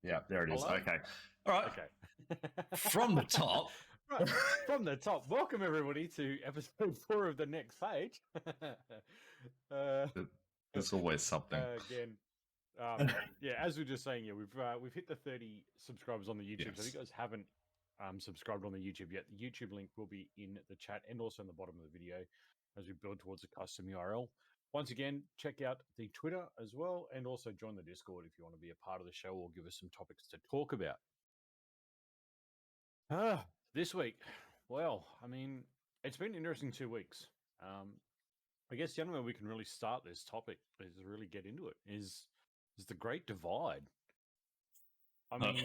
Yeah, there it is. Hello? Okay. All right. Okay. From the top. Right. From the top, welcome everybody to episode 4 of The Next Page. uh, There's always something. Again, yeah, as we were just saying, yeah, we've hit the 30 subscribers on the YouTube. So if you Yes. guys haven't subscribed on the YouTube yet, the YouTube link will be in the chat and also in the bottom of the video as we build towards a custom URL. Once again, check out the Twitter as well, and also join the Discord if you want to be a part of the show or give us some topics to talk about. This week, well, I mean, it's been an interesting 2 weeks. I guess the only way we can really start this topic is really get into it is the Great Divide. I mean,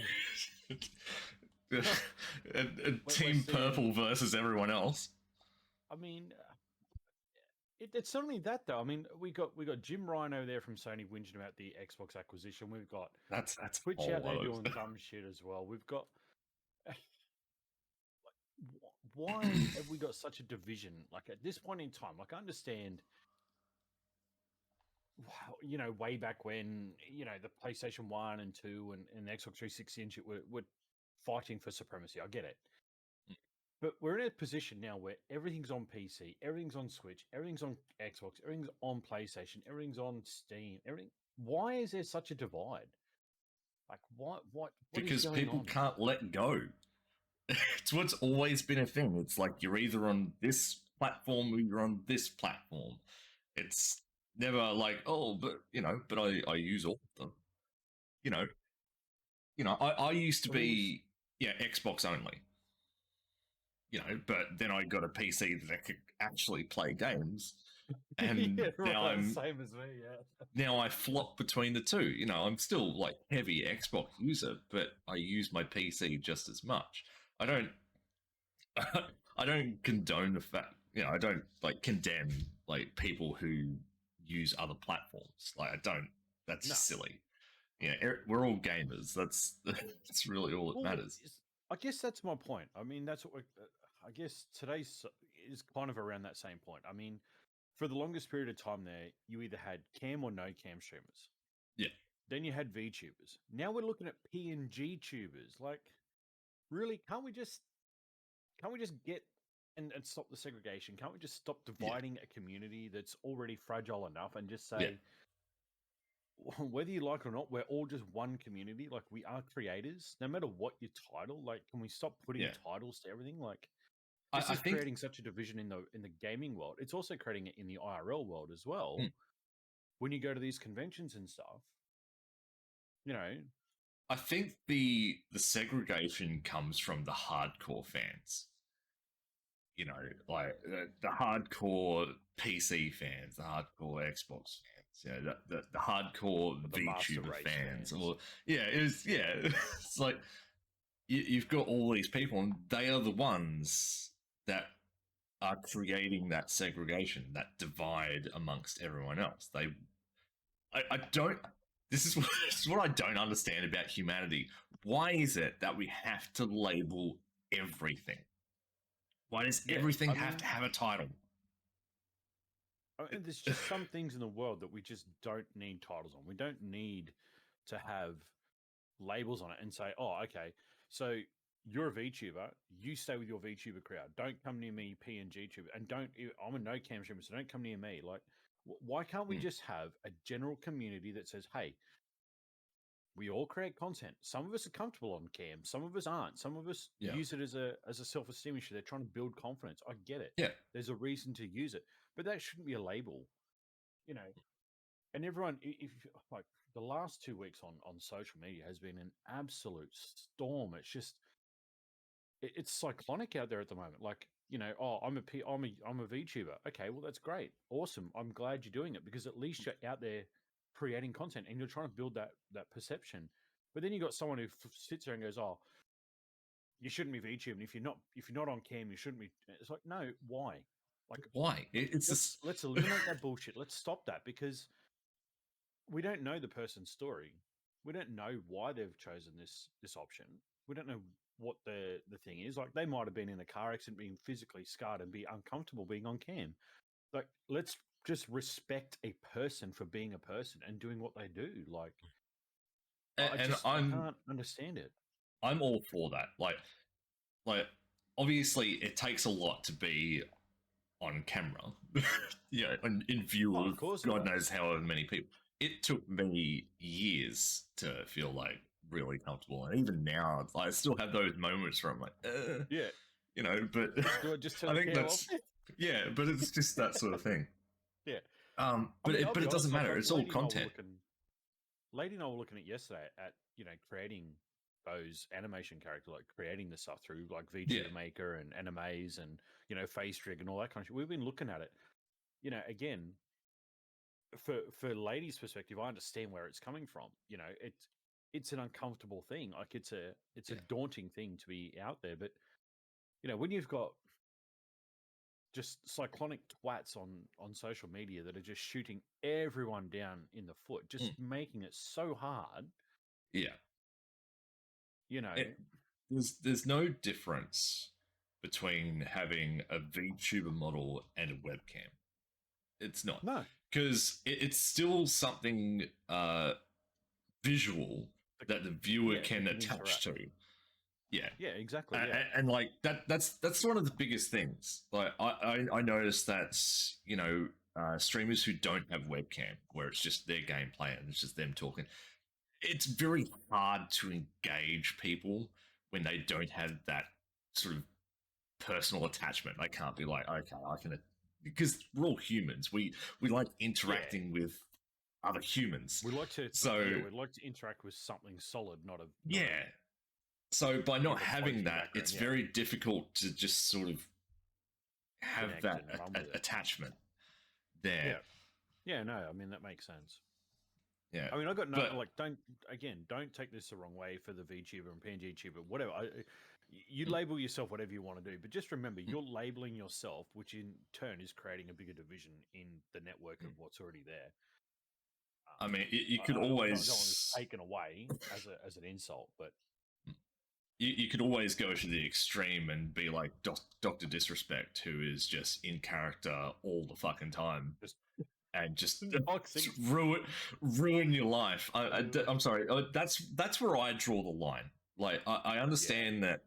Team Purple versus everyone else. I mean, it's certainly that though. I mean, we got Jim Ryan over there from Sony whinging about the Xbox acquisition. We've got that's Twitch out there doing dumb shit as well. We've got. Why have we got such a division? Like at this point in time, like I understand, way back when, the PlayStation 1 and 2 and Xbox 360 and shit were fighting for supremacy. I get it. But we're in a position now where everything's on PC, everything's on Switch, everything's on Xbox, everything's on PlayStation, everything's on Steam, everything. Why is there such a divide? Like, what because people can't let go. It's what's always been a thing. It's like you're either on this platform or you're on this platform. It's never like, oh, but I use all of them. I used to be Xbox only. But then I got a PC that I could actually play games. And now I'm same as me, yeah. Now I flop between the two. I'm still like heavy Xbox user, but I use my PC just as much. I don't condone the fact, I don't like condemn like people who use other platforms. Like I don't. That's silly. We're all gamers. That's really all that matters. I guess that's my point. I mean, that's what I guess today's is kind of around that same point. I mean, for the longest period of time there, you either had cam or no cam streamers. Yeah. Then you had VTubers. Now we're looking at PNG tubers. Like, really, can't we just get and stop the segregation? Can't we just stop dividing a community that's already fragile enough and just say, whether you like it or not, we're all just one community. Like, we are creators, no matter what your title. Like, can we stop putting titles to everything? Like, this is creating such a division in the gaming world. It's also creating it in the IRL world as well. When you go to these conventions and stuff, I think the segregation comes from the hardcore fans. Like the hardcore PC fans, the hardcore Xbox fans, the hardcore VTuber fans. It's like you've got all these people, and they are the ones that are creating that segregation, that divide amongst everyone else. I don't. This is what I don't understand about humanity. Why is it that we have to label everything? Why does everything have to have a title? There's just some things in the world that we just don't need titles on. We don't need to have labels on it and say, oh, okay, so you're a VTuber, you stay with your VTuber crowd. Don't come near me, PNG tuber, and I'm a no cam streamer, so don't come near me. Like, why can't we just have a general community that says, hey, we all create content. Some of us are comfortable on cam. Some of us aren't. Some of us use it as a self-esteem issue. They're trying to build confidence. I get it. Yeah. There's a reason to use it, but that shouldn't be a label, And everyone, if like the last 2 weeks on social media has been an absolute storm. It's just, it's cyclonic out there at the moment. Like, oh, I'm a VTuber. Okay, well, that's great. Awesome. I'm glad you're doing it because at least you're out there creating content and you're trying to build that perception. But then you got someone who sits there and goes, oh, you shouldn't be VTubing. If you're not on cam, you shouldn't be. It's like, no, why? Like, why? Let's eliminate that bullshit. Let's stop that because we don't know the person's story. We don't know why they've chosen this option. We don't know what the thing is. Like, they might have been in a car accident, being physically scarred and be uncomfortable being on cam. Like, let's just respect a person for being a person and doing what they do. Like, and I can't understand it. I'm all for that. Like obviously it takes a lot to be on camera, in view Oh, of of course it God does. knows however many people. It took me years to feel like really comfortable, and even now, I still have those moments where I'm like, Yeah. but Do I just turn I the think camera off? that's yeah, but it's just that sort of thing. Yeah. I But mean, I'll but be it doesn't honest. Like, matter. It's all content. Lady and I were looking at yesterday at creating those animation characters, like creating the stuff through like Yeah, VTuber Maker and animes and face rig and all that kind of shit. We've been looking at it. Again, for ladies' perspective, I understand where it's coming from. It's an uncomfortable thing. Like it's a yeah, daunting thing to be out there. But when you've got just cyclonic twats on social media that are just shooting everyone down in the foot, just mm, making it so hard. yeah. You know, It, there's no difference between having a VTuber model and a webcam. It's not, no, because it's still something visual the, that the viewer yeah, they can can attach interact. to. Yeah, Yeah, exactly. Yeah, and like that's one of the biggest things. Like I noticed that streamers who don't have webcam, where it's just their gameplay and it's just them talking, it's very hard to engage people when they don't have that sort of personal attachment. They can't be like, okay, I can, because we're all humans. We like yeah. interacting with other humans. We like to, So yeah, we'd like to interact with something solid, not a yeah. So by not having floating that, background. it's Yeah, very difficult to just sort of have connect that and run with it. attachment there. Yeah, yeah. No, I mean that makes sense. Yeah. I mean, I got no But like. Don't take this the wrong way for the VTuber and PNG tuber, whatever. You mm, label yourself whatever you want to do, but just remember mm, you're labeling yourself, which in turn is creating a bigger division in the network of mm. what's already there. I mean, you could I don't want this always taken away as an insult, but you could always go to the extreme and be like Doctor Disrespect, who is just in character all the fucking time just and just boxing. ruin your life. Uh, I'm sorry. That's where I draw the line. Like I yeah, understand that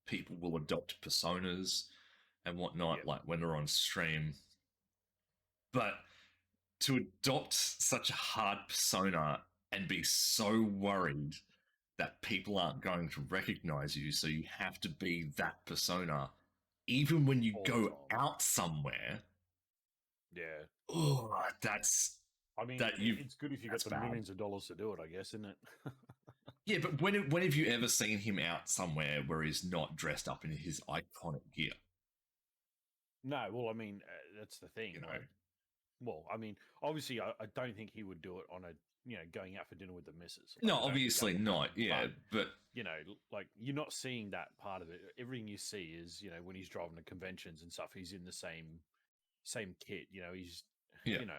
people will adopt personas and yeah. whatnot, like when they're on stream, but to adopt such a hard persona and be so worried that people aren't going to recognize you, so you have to be that persona even when you All the go time. out somewhere. Yeah. Oh, that's I mean, that you it's good if you got that's the bad. millions of dollars to do it, I guess, isn't it? Yeah, but when have you ever seen him out somewhere where he's not dressed up in his iconic gear? No, well, I mean, that's the thing. You know, Like, well, I mean, obviously, I don't think he would do it on a, going out for dinner with the missus. Like, no, I don't think that obviously would not. happen. Yeah, But, but like, you're not seeing that part of it. Everything you see is, when he's driving to conventions and stuff, he's in the same kit. He's, yeah, you know,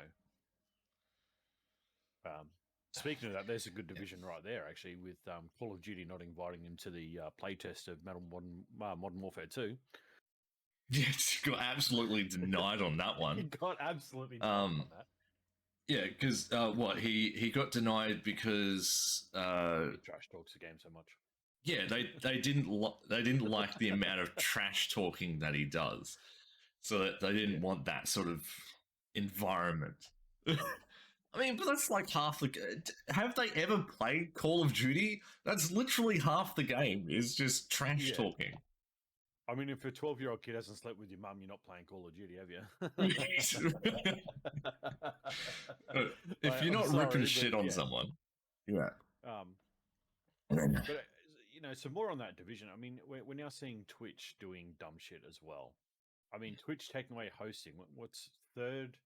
um, speaking of that, there's a good division right there, actually, with Call of Duty not inviting him to the playtest of Modern Warfare 2. yes, got absolutely denied on that He one. got absolutely denied Um, on that. yeah, because what he got denied because He trash talks the game so much. yeah, they didn't like the amount of trash talking that he does, so that they Yeah. didn't want that sort of environment. I mean, but that's like half the. Have they ever played Call of Duty? That's literally half the game. Is just trash Yeah. talking. I mean, if a 12-year-old kid hasn't slept with your mum, you're not playing Call of Duty, have you? If you're I'm not ripping sorry, shit but on yeah. someone, yeah. But so more on that division. I mean, we're now seeing Twitch doing dumb shit as well. I mean, Twitch taking away hosting. What's third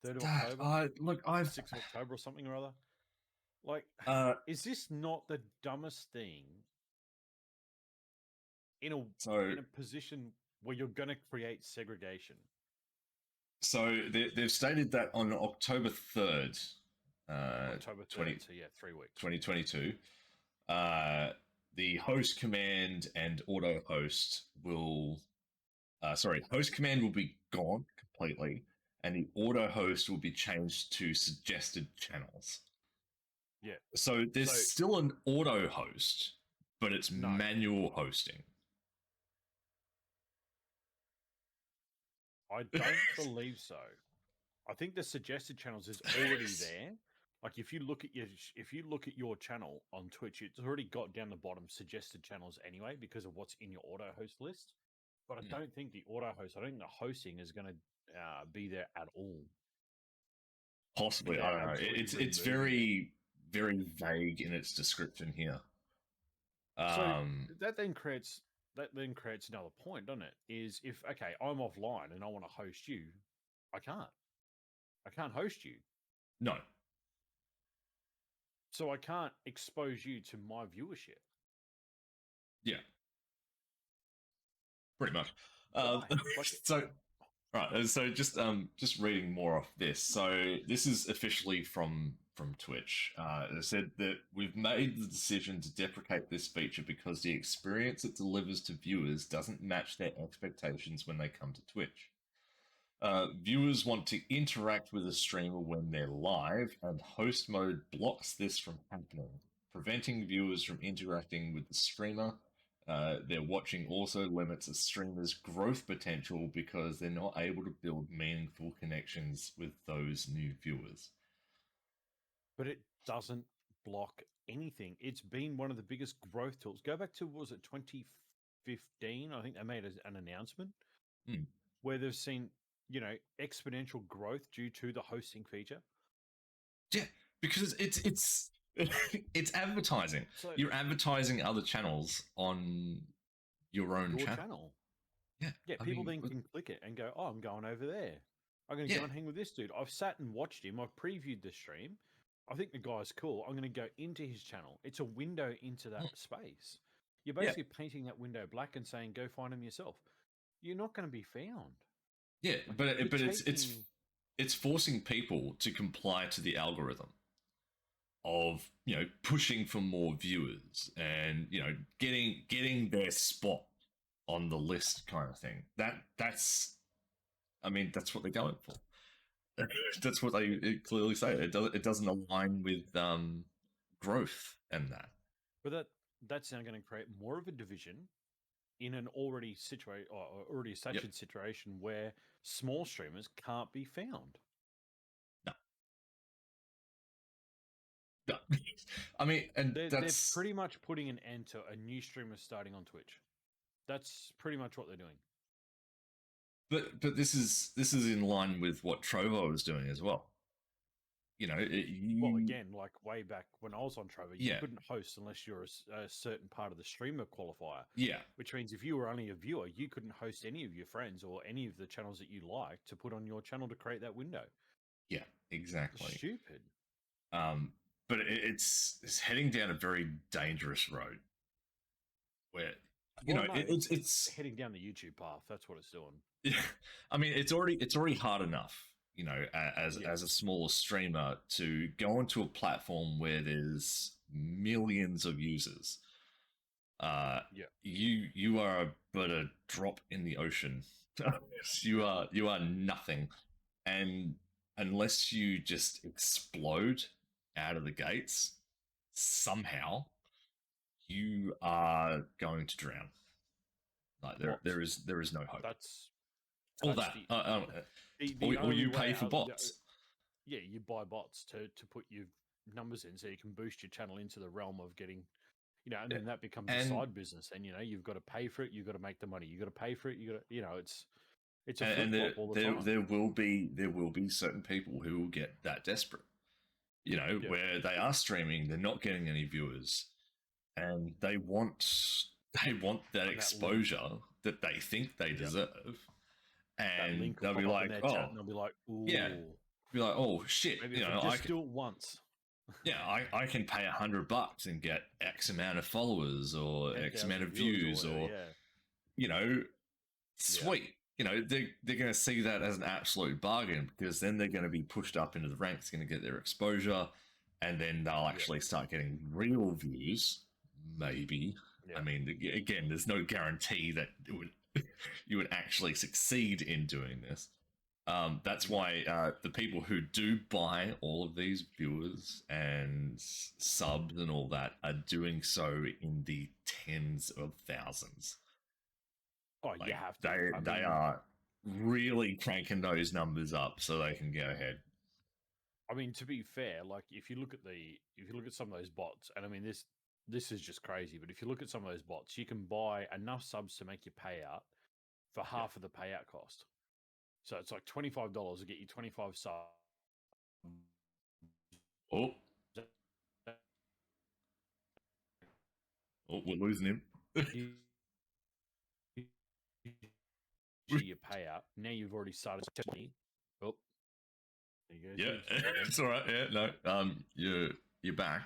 of That October, look, I've 6th of October, or something or other? Like, uh, is this not the dumbest thing in a so position where you're going to create segregation? they've stated that on October 3rd, October 20, 3rd, so yeah, 3 weeks. 2022, the host command and auto host will, host command will be gone completely, and the auto host will be changed to suggested channels. Yeah. So there's So still an auto host, but it's no, manual hosting. I don't believe so. I think the suggested channels is already there. Like if you look at your channel on Twitch, it's already got down the bottom suggested channels anyway because of what's in your auto host list. But I don't think the auto host, I don't think the hosting is going to be there at all. I think Possibly, I they're don't know. absolutely It's removing it. very vague in its description here. So Um, that then creates another point, doesn't it? Is if okay, I'm offline and I want to host you, I can't. I can't host you. no, So I can't expose you to my viewership. yeah, pretty much. Why? Like, So right, so just reading more off this. So this is officially from Twitch. It said that we've made the decision to deprecate this feature because the experience it delivers to viewers doesn't match their expectations when they come to Twitch. Viewers want to interact with a streamer when they're live, and host mode blocks this from happening, preventing viewers from interacting with the streamer. They're watching also limits a streamer's growth potential because they're not able to build meaningful connections with those new viewers. but it doesn't block anything. It's been one of the biggest growth tools. Go back to, was it 2015? I think they made an announcement Hmm. where they've seen, exponential growth due to the hosting feature. Yeah, because it's it's advertising. So You're advertising other channels on your own your channel. channel. Yeah, Yeah, I people mean, then can click it and go, oh, I'm going over there. I'm going to yeah, go and hang with this dude. I've sat and watched him. I've previewed the stream. I think the guy's cool. I'm going to go into his channel. It's a window into that space. You're yeah, basically painting that window black and saying, go find him yourself. You're not going to be found. yeah. Like, But you're it's taking. it's forcing people to comply to the algorithm of pushing for more viewers and getting their spot on the list kind of thing. That's I mean that's what they're going for. That's what they clearly say. It doesn't align with growth and that. But that's now going to create more of a division in an already situated or already Yep. saturated situation where small streamers can't be found. No. No. I mean, and They're that's pretty much putting an end to a new streamer starting on Twitch. That's pretty much what they're doing. but this is in line with what Trovo was doing as well. Well, You again, like way back when I was on Trovo, you yeah couldn't host unless you're a certain part of the streamer qualifier, yeah which means if you were only a viewer, you couldn't host any of your friends or any of the channels that you like to put on your channel to create that window. yeah exactly. Stupid. Um, but it's heading down a very dangerous road where Well, no, it's it's heading down the YouTube path. That's what it's doing. yeah. I mean, it's already hard enough, Yeah, as a smaller streamer to go onto a platform where there's millions of users. yeah. You are but a drop in the ocean. You are nothing, and unless you just explode out of the gates somehow, you are going to drown. Like Well, there is no hope. that's All that's that, the or only you way pay for out. bots. Yeah, you buy bots to put your numbers in so you can boost your channel into the realm of getting, and then that becomes a And side business. And you've got to pay for it. You've got to make the money. You've got to pay for it. You got to, it's a flip and flop all the time. there will be certain people who will get that desperate. Yeah, Where they are streaming, they're not getting any viewers, and they want that and that link, exposure that they think they yeah, deserve, that and link will they'll be pop up in like, their chat, oh and they'll be like, yeah, "Ooh, be like, oh shit, maybe if I I just can, do it once, yeah, I can pay $100 and get X amount of followers or X amount 10,000 of viewers views or whatever." or Yeah, you know, yeah, sweet. They're going to see that as an absolute bargain because then they're going to be pushed up into the ranks, going to get their exposure, and then they'll yeah, actually start getting real views. Maybe. I yeah. mean, again, there's no guarantee that you would actually succeed in doing this. That's Mm. why the people who do buy all of these viewers and subs and all that are doing so in the tens of thousands. Oh, you Like have to. they are really cranking those numbers up so they can go ahead. I mean, to be fair, like if you look at some of those bots, and I mean this is just crazy, but if you look at some of those bots, you can buy enough subs to make your payout for Yeah. half of the payout cost. So it's like $25 to get you 25 subs. Oh, oh, we're losing him. Your payout. Now you've already started 20. Oh, there you go. Yeah, Too. Sorry again. it's all right. Yeah, no, you're back.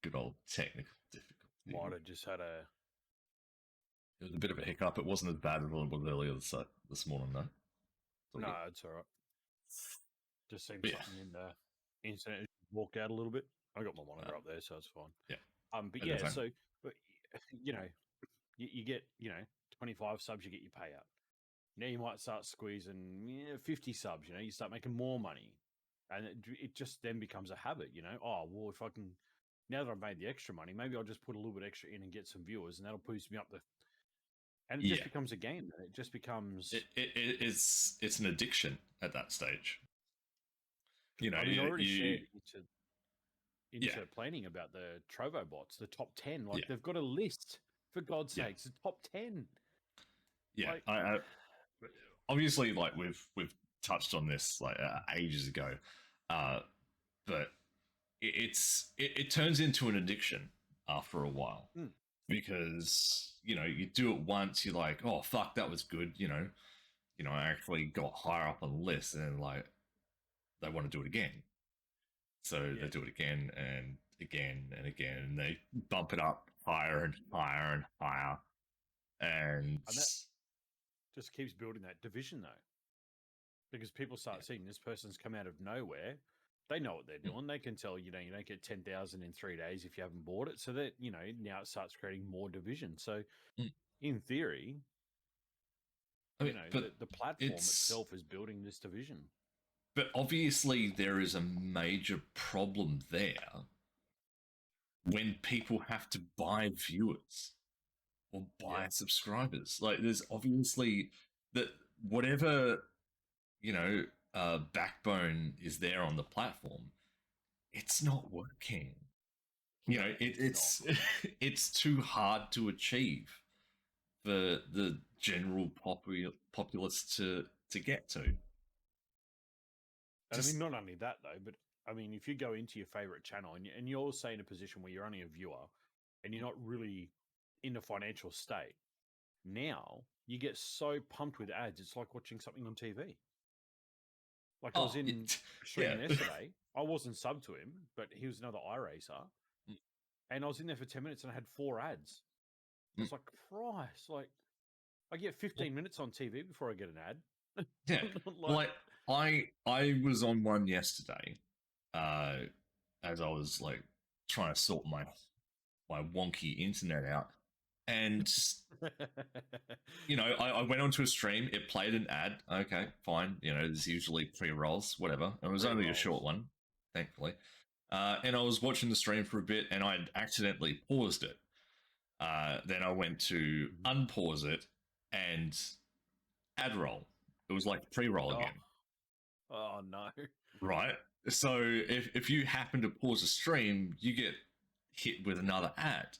Good old technical Might difficulty. have just had a It was a bit of a hiccup. It wasn't as bad as it was earlier this morning, though. It's all no. good. It's all right. Just seems But yeah, something in the internet walked out a little bit. I got my uh, monitor up there, so it's fine. yeah, But as I yeah, say, so but you know, you get 25 subs, you get your payout. Now you might start squeezing 50 subs. You start making more money, and it just then becomes a habit. Oh well, if I can, now that I've made the extra money, maybe I'll just put a little bit extra in and get some viewers, and that'll boost me up the. And it just yeah, becomes a game. It just becomes. it's an addiction at that stage. I mean, I already You shared yeah, into planning about the Trovo bots, the top 10. Like yeah, they've got a list for God's yeah, sakes, the top 10. yeah. Like, I obviously like we've touched on this like ages ago, uh, but it turns into an addiction after a while mm, because you do it once, you're like, oh fuck, that was good, I actually got higher up on the list, and like they want to do it again, so they yeah, do it again and again and again, and they bump it up higher and higher and higher, and and that just keeps building that division though, because people yeah, start seeing this person's come out of nowhere. They know what they're mm, doing. They can tell you don't get 10,000 in 3 days if you haven't bought it. So that now it starts creating more division. So mm. in theory, I mean, but the platform it's itself is building this division. but obviously there is a major problem there when people have to buy viewers or Yeah. buy subscribers. Like there's obviously that whatever, you know, backbone is there on the platform, it's not working. No, it's not. It's it's too hard to achieve for the general populace to get to. And I mean, Just not only that though, but I mean, if you go into your favorite channel and you're say in a position where you're only a viewer and you're not really in a financial state, now you get so pumped with ads, it's like watching something on TV. Like I was oh in a yeah, stream yesterday. I wasn't sub to him, but he was another iRacer. Mm, And I was in there for 10 minutes and I had 4 ads. I mm. was like, Christ, like I get 15 minutes on TV before I get an ad. Yeah. like, Like I was on one yesterday, uh, as I was like trying to sort my wonky internet out, and I went onto a stream. It played an ad. Okay, fine. There's usually pre-rolls, whatever. It was only a short pre-rolls. one, thankfully. And I was watching the stream for a bit, and I accidentally paused it. Then I went to Mhm. unpause it, and ad roll. It was like pre-roll Oh, again. oh no. Right? So if you happen to pause a stream, you get hit with another ad.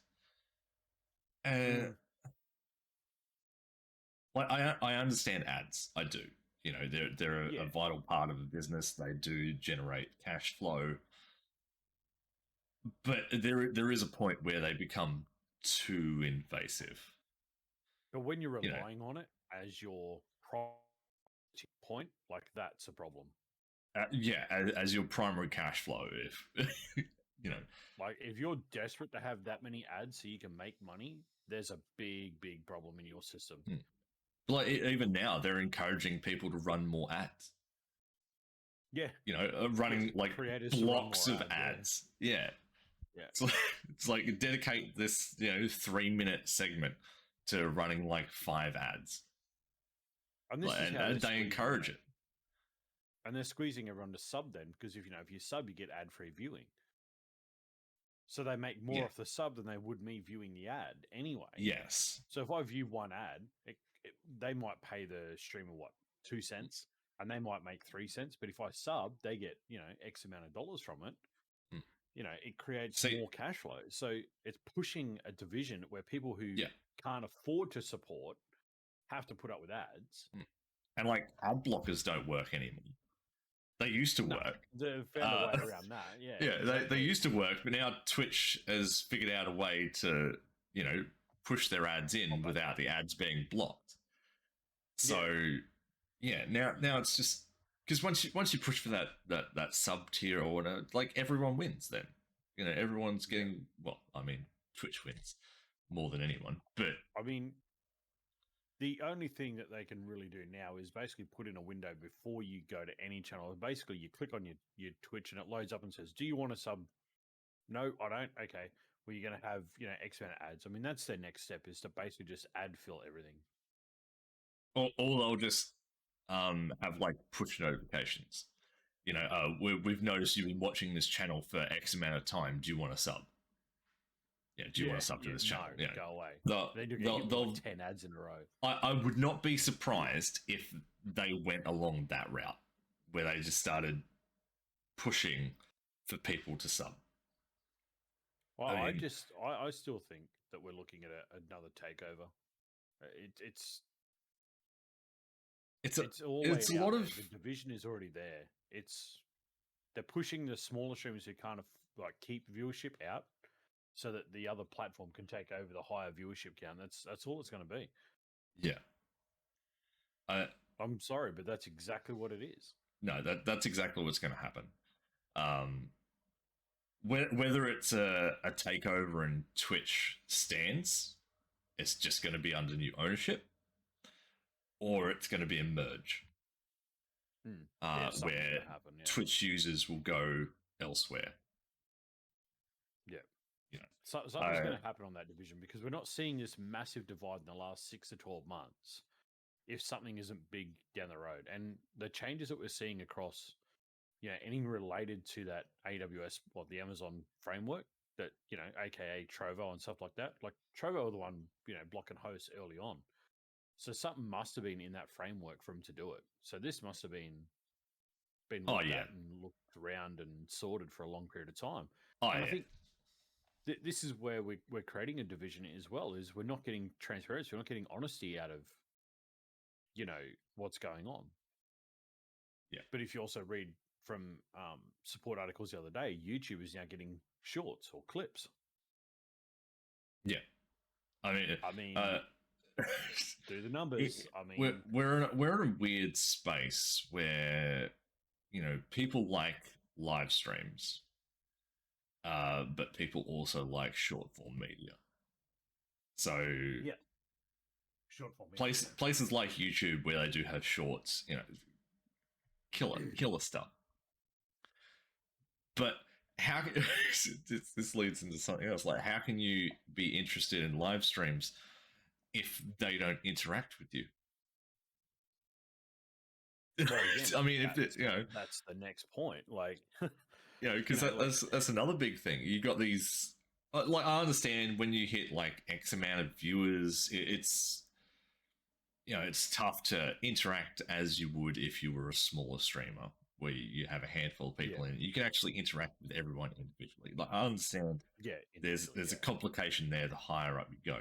Uh, Mm, like I understand ads. I do. They're a yeah. vital part of a business. They do generate cash flow, but there is a point where they become too invasive. But when you're You know, relying on it as your point, like that's a problem. yeah, as your primary cash flow. If you know, Like if you're desperate to have that many ads so you can make money, there's a big, big problem in your system. hmm. Like even now, they're encouraging people to run more ads. Yeah. Running like Creators to run blocks more of ads. ads. Yeah. Yeah. It's like, it's like dedicate this 3-minute segment to running like 5 ads. And this is how and they're they squeezing, encourage it. and they're squeezing everyone to sub then, because if you sub, you get ad free viewing. So they make more Yeah. off the sub than they would me viewing the ad anyway. Yes. So if I view one ad, they might pay the streamer what, 2 cents, and they might make 3 cents. But if I sub, they get X amount of dollars from it. Hmm. It creates See, more cash flow. So it's pushing a division where people who yeah, can't afford to support have to put up with ads. and like ad blockers don't work anymore. They used to No, work. they've found a way around that. Yeah, Yeah, exactly. they used to work, but now Twitch has figured out a way to, push their ads in without the ads being blocked. So, yeah, now it's just because once you push for that sub tier or whatever, like everyone wins. Then everyone's getting well. I mean, Twitch wins more than anyone, but I mean, the only thing that they can really do now is basically put in a window before you go to any channel. Basically, you click on your Twitch and it loads up and says, "Do you want to sub?" No, I don't. Okay. Well, you're going to have X amount of ads. I mean, that's their next step, is to basically just ad fill everything. or they'll just have like push notifications. We've noticed you've been watching this channel for X amount of time. Do you want to sub? Yeah, do you want to sub to this channel? No, Yeah, go away. they'll, Then you're they'll, getting they'll, like 10 ads in a row. I would not be surprised if they went along that route where they just started pushing for people to sub. Well, I mean, I still think that we're looking at another takeover. It's always it's a lot of the division is already there. They're pushing the smaller streamers who kind of like keep viewership out, so that the other platform can take over the higher viewership count. That's all it's going to be. yeah. I'm sorry, but that's exactly what it is. No, that's exactly what's going to happen. Whether it's a takeover and Twitch stands, it's just going to be under new ownership, or it's going to be a merge, where happen, yeah. Twitch users will go elsewhere. Yeah. You know, Something's going to happen on that division, because we're not seeing this massive divide in the last 6 to 12 months if something isn't big down the road. And the changes that we're seeing across, anything related to that AWS, the Amazon framework, that, AKA Trovo and stuff like that. Like Trovo are the one, blocking hosts early on. So something must have been in that framework for him to do it. So this must have been looked at and looked around and sorted for a long period of time. I think this is where we're creating a division as well, is we're not getting transparency, we're not getting honesty out of, what's going on. Yeah. But if you also read from support articles the other day, YouTube is now getting shorts or clips. Yeah. I mean do the numbers. We're in a weird space where people like live streams, but people also like short form media. So yeah, short form media. Places like YouTube where they do have shorts, killer stuff. But how this leads into something else? Like, how can you be interested in live streams if they don't interact with you? Well, again, I mean, if it, that's the next point. Like, because that's another big thing. You got these. Like, I understand when you hit like X amount of viewers, it's it's tough to interact as you would if you were a smaller streamer where you have a handful of people in. You can actually interact with everyone individually. Like, I understand. Yeah, there's a complication there the higher up you go,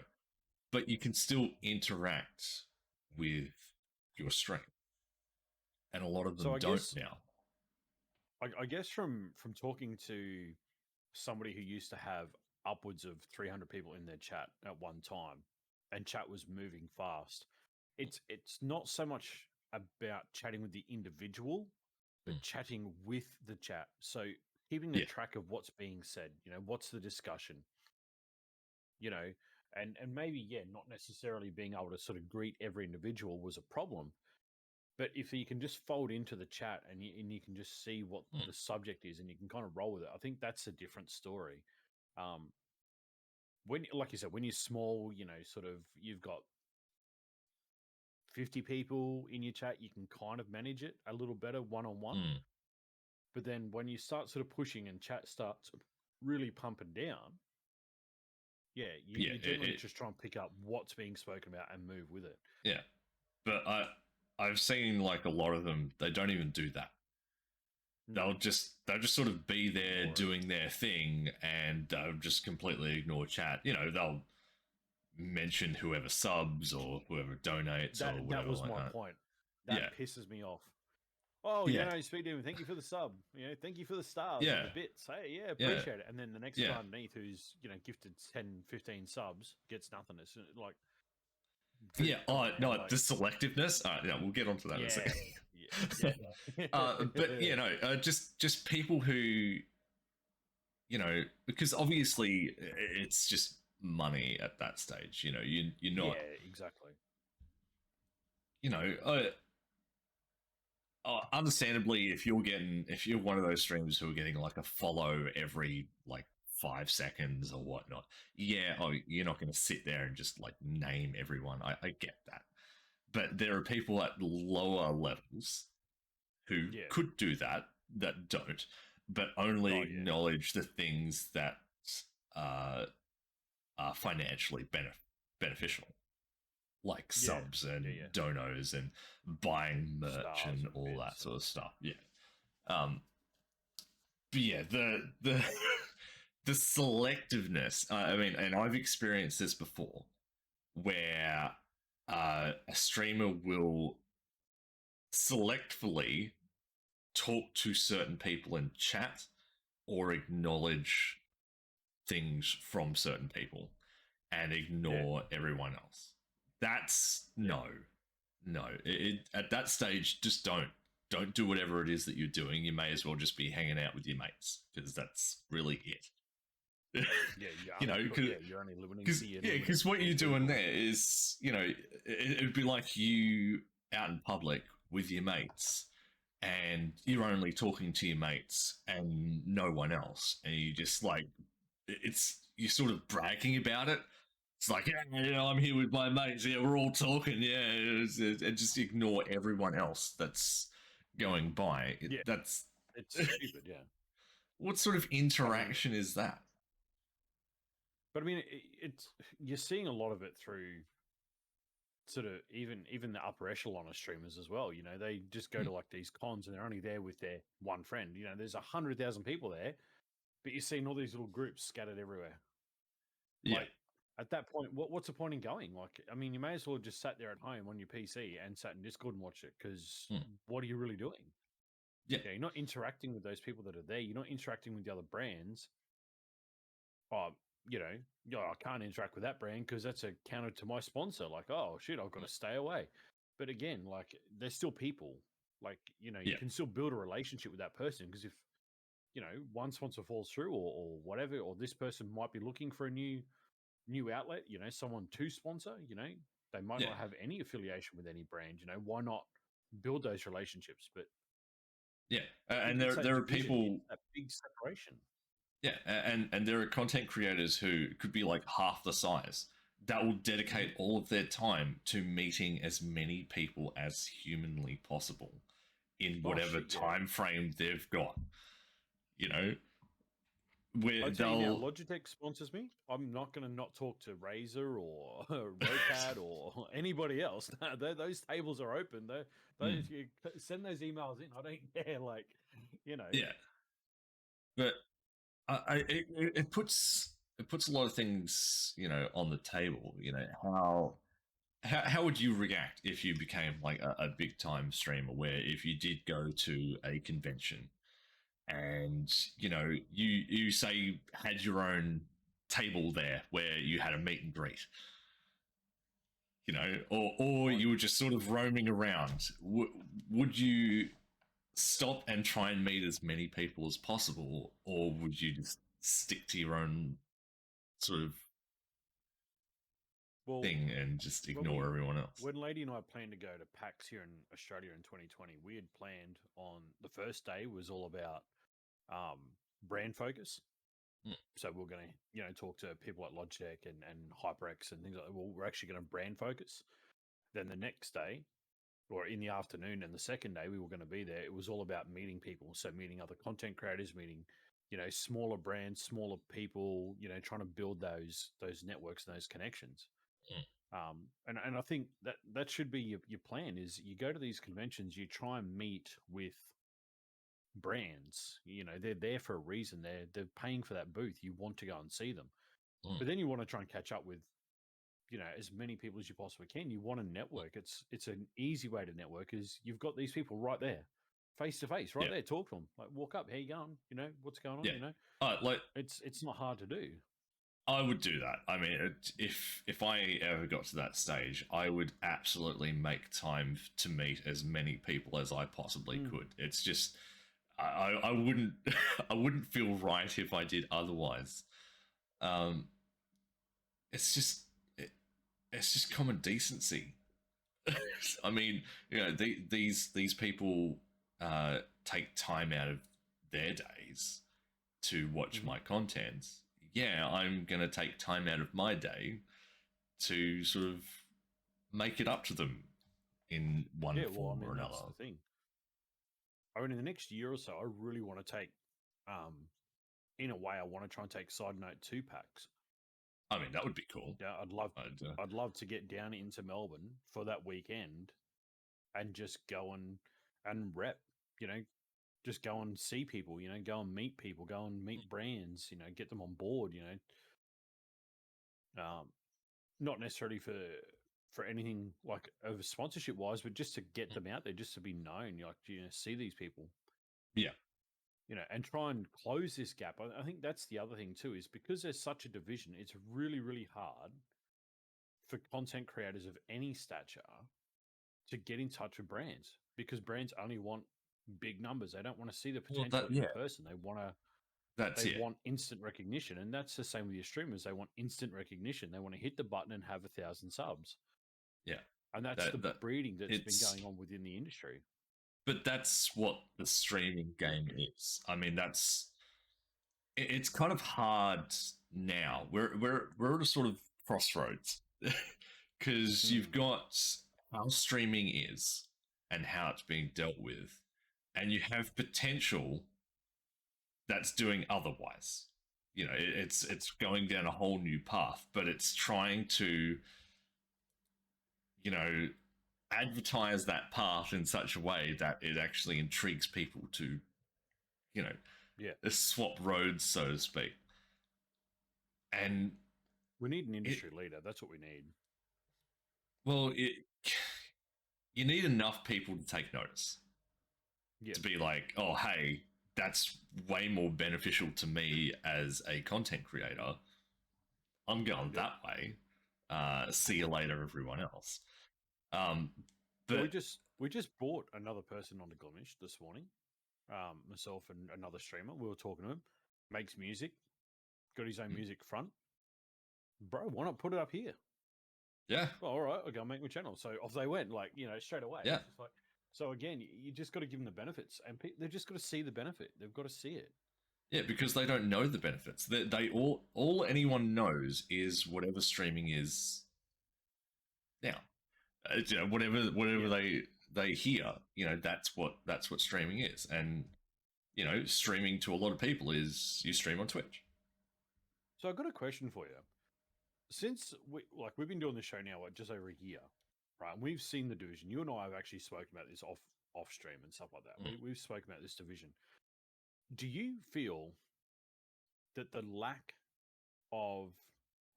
but you can still interact with your stream, and a lot of them don't now. I guess from talking to somebody who used to have upwards of 300 people in their chat at one time, and chat was moving fast, it's not so much about chatting with the individual, but chatting with the chat. So keeping a track of what's being said, what's the discussion, and maybe, not necessarily being able to sort of greet every individual was a problem. But if you can just fold into the chat and you can just see what the subject is and you can kind of roll with it, I think that's a different story. When, like you said, when you're small, sort of, you've got 50 people in your chat, you can kind of manage it a little better one-on-one. But then when you start sort of pushing and chat starts really pumping down, you generally just try and pick up what's being spoken about and move with it. Yeah, but I've seen like a lot of them. They don't even do that. They'll just sort of be there doing their thing, and they'll just completely ignore chat. You know, they'll mention whoever subs or whoever donates or whatever. That was like my that. point. That pisses me off. Oh, yeah. speak to him. Thank you for the sub. Thank you for the stars Yeah. or the bits. Hey, appreciate it. And then the next Yeah. guy underneath who's, gifted 10, 15 subs gets nothing. It's like, dude, no, like, the selectiveness. Yeah, we'll get onto that in a second. But just people who, because obviously it's just money at that stage. You're not. Yeah, exactly. Understandably, if you're one of those streamers who are getting like a follow every like 5 seconds or whatnot, you're not going to sit there and just like name everyone. I get that, but there are people at lower levels who could do that don't, but only acknowledge the things that are financially beneficial, like subs and donos and buying merch Stars and all that sort of stuff. But the the selectiveness. I mean, and I've experienced this before, where a streamer will selectively talk to certain people in chat or acknowledge things from certain people and ignore everyone else. That's no. At that stage, just don't do whatever it is that you're doing. You may as well just be hanging out with your mates, because that's really it. You're only limiting. Because what you're doing there is, it'd be like you out in public with your mates, and you're only talking to your mates and no one else, and you just like, you're sort of bragging about it. It's like, I'm here with my mates. Yeah, we're all talking. And just ignore everyone else that's going by. It's stupid. Yeah. What sort of interaction is that? But I mean, you're seeing a lot of it through sort of even the upper echelon of streamers as well. They just go to like these cons and they're only there with their one friend. There's 100,000 people there, but you're seeing all these little groups scattered everywhere. Like, at that point, what's the point in going? Like, I mean, you may as well just sat there at home on your PC and sat in Discord and watch it, because what are you really doing? You're not interacting with those people that are there. You're not interacting with the other brands. I can't interact with that brand because that's a counter to my sponsor. Like, oh shit, I've got to stay away. But again, like, they're still people. Like, you can still build a relationship with that person, because if one sponsor falls through or whatever, or this person might be looking for a new outlet, someone to sponsor, they might not have any affiliation with any brand. Why not build those relationships? But and there are people, that big separation. And there are content creators who could be like half the size that will dedicate all of their time to meeting as many people as humanly possible in whatever time frame they've got. Where now, Logitech sponsors me. I'm not going to not talk to Razer or Rocad or anybody else. Those tables are open. You send those emails in. I don't care. Like, But it puts a lot of things, on the table. How would you react if you became like a big time streamer, where if you did go to a convention and you say had your own table there where you had a meet and greet, or you were just sort of roaming around, would you stop and try and meet as many people as possible, or would you just stick to your own sort of thing and just ignore everyone else? When Lady and I planned to go to PAX here in Australia in 2020, we had planned on the first day was all about brand focus. So we're going to, talk to people like Logitech and HyperX and things like that. Well, we're actually going to brand focus. Then the next day, or in the afternoon, and the second day we were going to be there, it was all about meeting people. So meeting other content creators, meeting, smaller brands, smaller people, trying to build those networks and those connections. Mm. And I think that should be your plan. Is you go to these conventions, you try and meet with brands. They're there for a reason. They're paying for that booth. You want to go and see them, Mm. but then you want to try and catch up with as many people as you possibly can. You want to network. It's an easy way to network. Is you've got these people right there, face to face, right Yeah. there. Talk to them. Like, walk up. How you going? What's going on? Yeah. Like It's not hard to do. I would do that. I mean, if I ever got to that stage, I would absolutely make time to meet as many people as I possibly could. It's just I wouldn't I wouldn't feel right if I did otherwise. Um, it's just it's just common decency. I mean, these people take time out of their days to watch my content. Yeah, I'm going to take time out of my day to sort of make it up to them in one form or That's another. the thing. I mean, in the next year or so, I really want to take, in a way, I want to try and take SideNote 2 packs. I mean, that would be cool. Yeah, I'd love to get down into Melbourne for that weekend and just go and rep, just go and see people, go and meet people, go and meet brands, get them on board, not necessarily for anything like over sponsorship wise, but just to get them out there, just to be known, like, see these people. Yeah. And try and close this gap. I think that's the other thing too, is because there's such a division, it's really, really hard for content creators of any stature to get in touch with brands, because brands only want big numbers. They don't want to see the potential in person. They want instant recognition. And that's the same with your streamers. They want instant recognition. They want to hit the button and have 1,000 subs. Yeah. And that's the breeding that's been going on within the industry. But that's what the streaming game is. I mean, it's kind of hard now. We're at a sort of crossroads because you've got how streaming is and how it's being dealt with, and you have potential that's doing otherwise. It's going down a whole new path, but it's trying to, advertise that path in such a way that it actually intrigues people to, swap roads, so to speak. And we need an industry leader. That's what we need. Well, you need enough people to take notice. To be like, oh, hey, that's way more beneficial to me as a content creator. I'm going that way. See you later, everyone else. But we just brought another person onto Glimish this morning. Myself and another streamer. We were talking to him. Makes music. Got his own music front. Bro, why not put it up here? Yeah. Well, all right, I'll go make my channel. So off they went, straight away. Yeah. It's just like, so again, you just got to give them the benefits, and they've just got to see the benefit. They've got to see it. Yeah, because they don't know the benefits. They all anyone knows is whatever streaming is now. Whatever they hear, that's what streaming is, and streaming to a lot of people is you stream on Twitch. So I've got a question for you. Since we've been doing this show now just over a year, right? And we've seen the division. You and I have actually spoken about this off stream and stuff like that. We've spoken about this division. Do you feel that the lack of,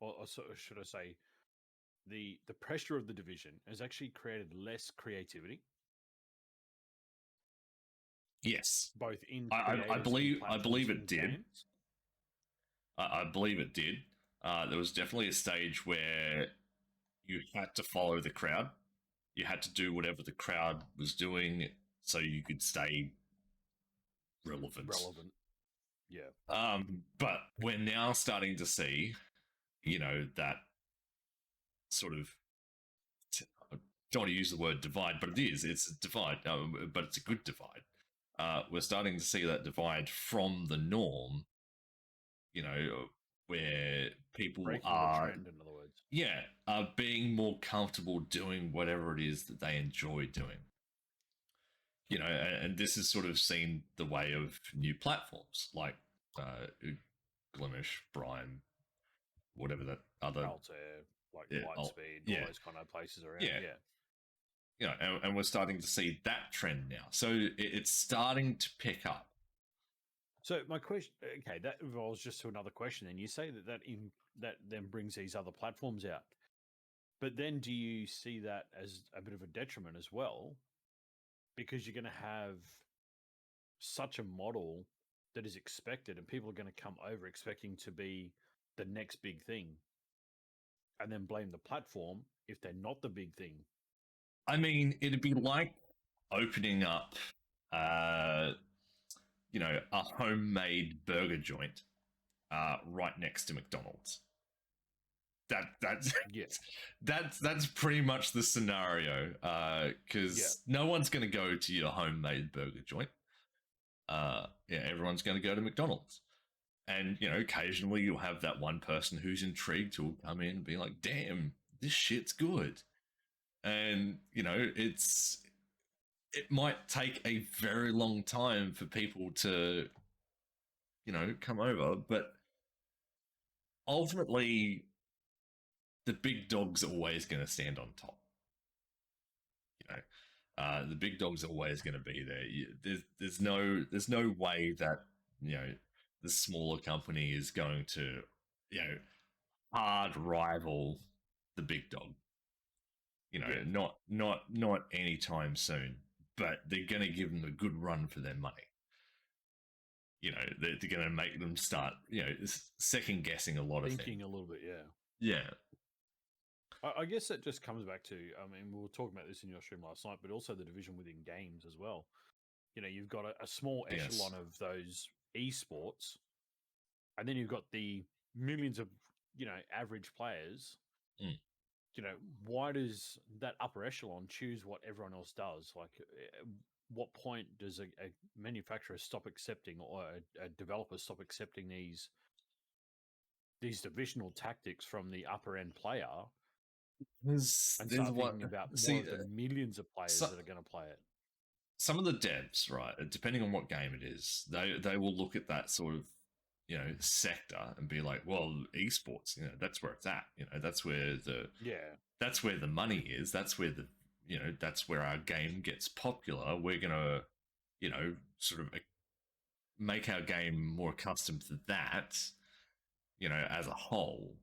or should I say, the pressure of the division has actually created less creativity? Yes, both in I believe it did. Games? I believe it did. There was definitely a stage where you had to follow the crowd. You had to do whatever the crowd was doing so you could stay relevant. Yeah. But we're now starting to see, that sort of, I don't want to use the word divide, but it's a divide, but it's a good divide. We're starting to see that divide from the norm, where people Breaking the are, trend, in other words. yeah, are being more comfortable doing whatever it is that they enjoy doing. And this has sort of seen the way of new platforms like uh, Glimish, Brime, whatever that other, Altair, like yeah, Lightspeed, all yeah, those kind of places around. yeah, Yeah. and we're starting to see that trend now. So it's starting to pick up. So my question, okay, that evolves just to another question. Then you say that then brings these other platforms out, but then do you see that as a bit of a detriment as well? Because you're going to have such a model that is expected, and people are going to come over expecting to be the next big thing, and then blame the platform if they're not the big thing. I mean, it'd be like opening up, uh, a homemade burger joint right next to McDonald's. That's Yeah, that's pretty much the scenario. yeah, Because no one's going to go to your homemade burger joint. Yeah, everyone's going to go to McDonald's. And occasionally you'll have that one person who's intrigued who'll come in and be like, "Damn, this shit's good." And it might take a very long time for people to come over, but ultimately the big dog's always going to stand on top. You know, the big dog's always going to be there. There's no way that the smaller company is going to you know hard rival the big dog. yeah. Not anytime soon. But they're going to give them a good run for their money. They're going to make them start second guessing a lot of things. Thinking a little bit, yeah. Yeah. I guess that just comes back to, I mean, we were talking about this in your stream last night, but also the division within games as well. You've got a small Yes. echelon of those esports, and then you've got the millions of, average players. Mm. Why does that upper echelon choose what everyone else does? Like, what point does a manufacturer stop accepting, or a developer stop accepting these divisional tactics from the upper end player and There's start what thinking about more see of the millions of players so, that are going to play it? some of the devs, right, depending on what game it is, they will look at that sort of sector and be like, well, esports, that's where it's at. Yeah, That's where the money is. That's where that's where our game gets popular. We're gonna sort of make our game more accustomed to that, as a whole.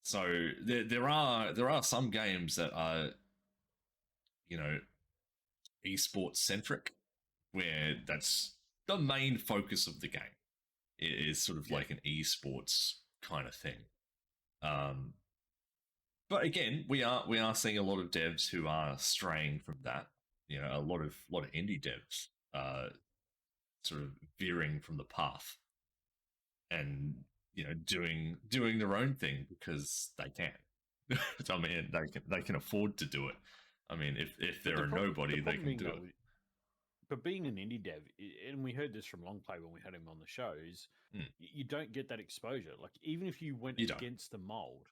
So there are some games that are you know esports centric, where that's the main focus of the game. It is sort of yeah, like an esports kind of thing. Um, but again, we are seeing a lot of devs who are straying from that. A lot of indie devs sort of veering from the path and doing their own thing because they can. I mean, they can afford to do it. I mean, if but they're a the nobody, they problem can being do though, it. but being an indie dev, and we heard this from Longplay when we had him on the show, is Mm, you don't get that exposure. Like, even if you went you don't. against the mold,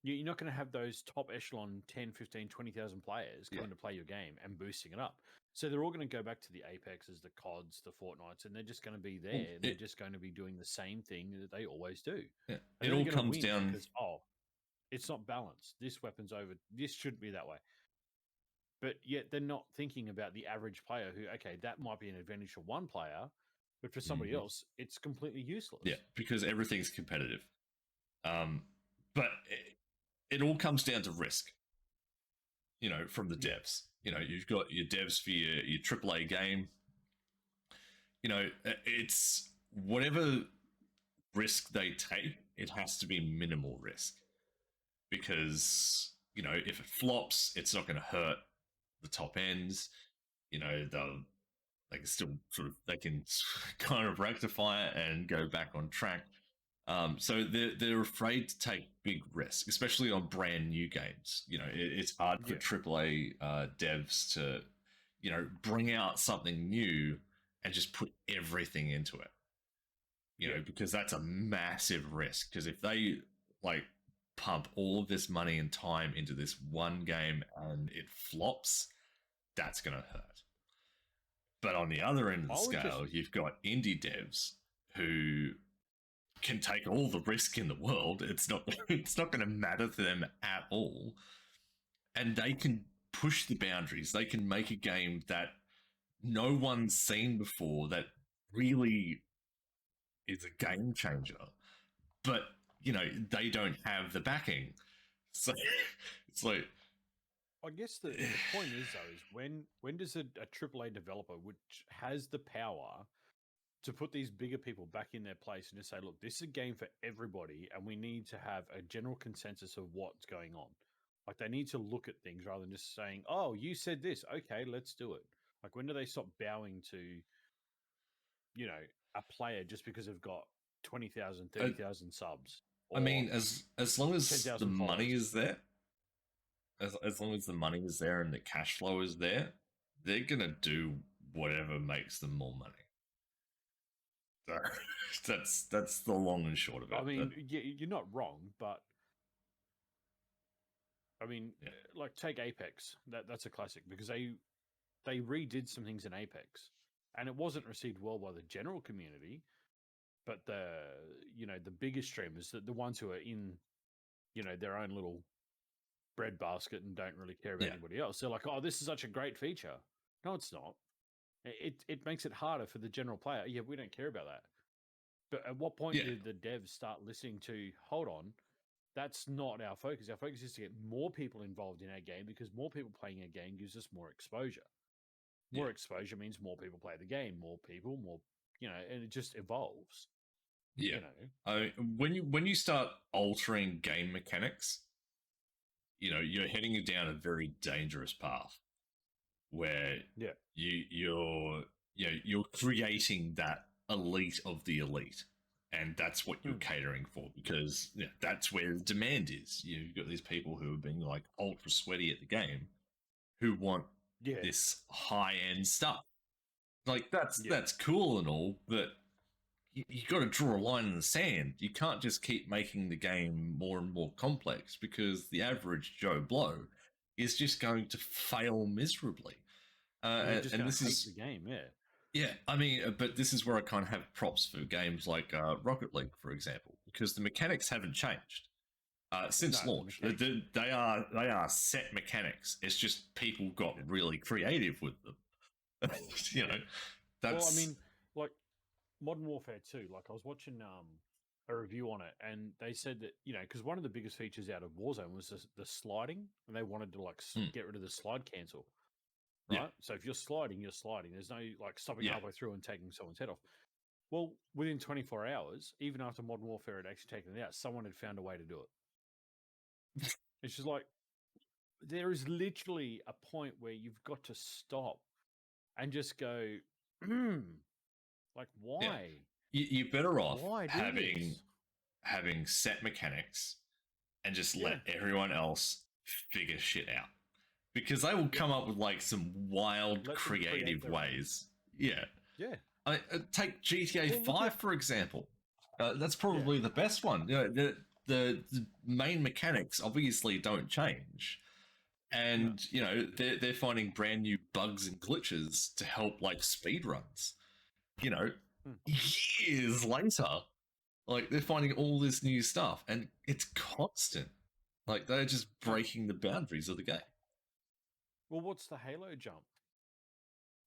you're not going to have those top echelon 10, 15, 20,000 players Yeah. coming to play your game and boosting it up. So they're all going to go back to the Apexes, the CODs, the Fortnites, and they're just going to be Well, there, and they're just going to be doing the same thing that they always do. yeah, And it then all they're going to comes win down. because, oh, it's not balanced. This weapon's over. This shouldn't be that way. But yet they're not thinking about the average player who, okay, that might be an advantage for one player, but for somebody Mhm. else, it's completely Yeah, useless. because everything's competitive. But it all comes down to risk. From the Yeah. devs. You've got your devs for your AAA game. It's whatever risk they take, it has to be minimal risk because if it flops, it's not going to hurt the top ends. They can still they can kind of rectify it and go back on track. So they're afraid to take big risks, especially on brand new games. It's hard for Yeah. AAA devs to bring out something new and just put everything into it. Yeah. because that's a massive risk. Because if they like pump all of this money and time into this one game and it flops, that's going to hurt. But on the other end of the I would just scale, you've got indie devs who can take all the risk in the world. It's not going to matter to them at all, and they can push the boundaries. They can make a game that no one's seen before that really is a game changer. But they don't have the backing, so it's like I guess the point is though is when does a AAA developer which has the power to put these bigger people back in their place and just say, look, this is a game for everybody, and we need to have a general consensus of what's going on. Like they need to look at things rather than just saying, "Oh, you said this, okay, let's do it." Like when do they stop bowing to, a player just because they've got 20,000, uh, 30,000 subs I or mean, as long as the 10,000 money followers? is there, as long as the money is there and the cash flow is there, they're gonna do whatever makes them more money. So that's the long and short of I it. mean, you're not wrong, but I mean, Yeah, like take Apex. That's a classic because they redid some things in Apex, and it wasn't received well by the general community. But the biggest streamers, the ones who are in their own little breadbasket and don't really care about yeah, anybody else, they're like, "Oh, this is such a great feature." No, it's not. It makes it harder for the general player. Yeah, we don't care about that. But at what point yeah, did the devs start listening to? Hold on, that's not our focus. Our focus is to get more people involved in our game because more people playing a game gives us more exposure. yeah, More exposure means more people play the game, more people, more, and it just evolves, yeah. you know. When you start altering game mechanics, you're heading down a very dangerous path where Yeah. you're creating that elite of the elite, and that's what you're Hmm. catering for because that's where the demand is. You've got these people who are being like ultra sweaty at the game who want Yeah. this high end stuff. Like that's Yeah. that's cool and all, but you got to draw a line in the sand. You can't just keep making the game more and more complex because the average Joe Blow is just going to fail miserably. They're just And going this to hate the is, game. Yeah. yeah, I mean, but this is where I kind of have props for games like Rocket League, for example, because the mechanics haven't changed since No, the launch. mechanics. They are set mechanics. It's just people got Yeah. really creative with them. you Yeah. know, Well, I that's mean, like Modern Warfare 2, like I was watching a review on it, and they said that, because one of the biggest features out of Warzone was the sliding, and they wanted to like mm, get rid of the slide cancel, yeah, right? So if you're sliding, you're sliding. There's no like stopping yeah, halfway through and taking someone's head off. Well, within 24 hours, even after Modern Warfare had actually taken it out, someone had found a way to do it. It's just like there is literally a point where you've got to stop and just go, like, yeah. why? You're better off Why do having this? having set mechanics and just Yeah. let everyone else figure shit out because they will Yep. come up with like some wild Let them create creative their own. ways. Yeah, Yeah. take GTA Well, look 5 at, for example. That's yeah. probably the best one. The main mechanics obviously don't change, No. and they're finding brand new bugs and glitches to help like speed runs. You know, Hmm. years later, like they're finding all this new stuff, and it's constant. Like they're just No. breaking the boundaries of the game. Well, what's the Halo jump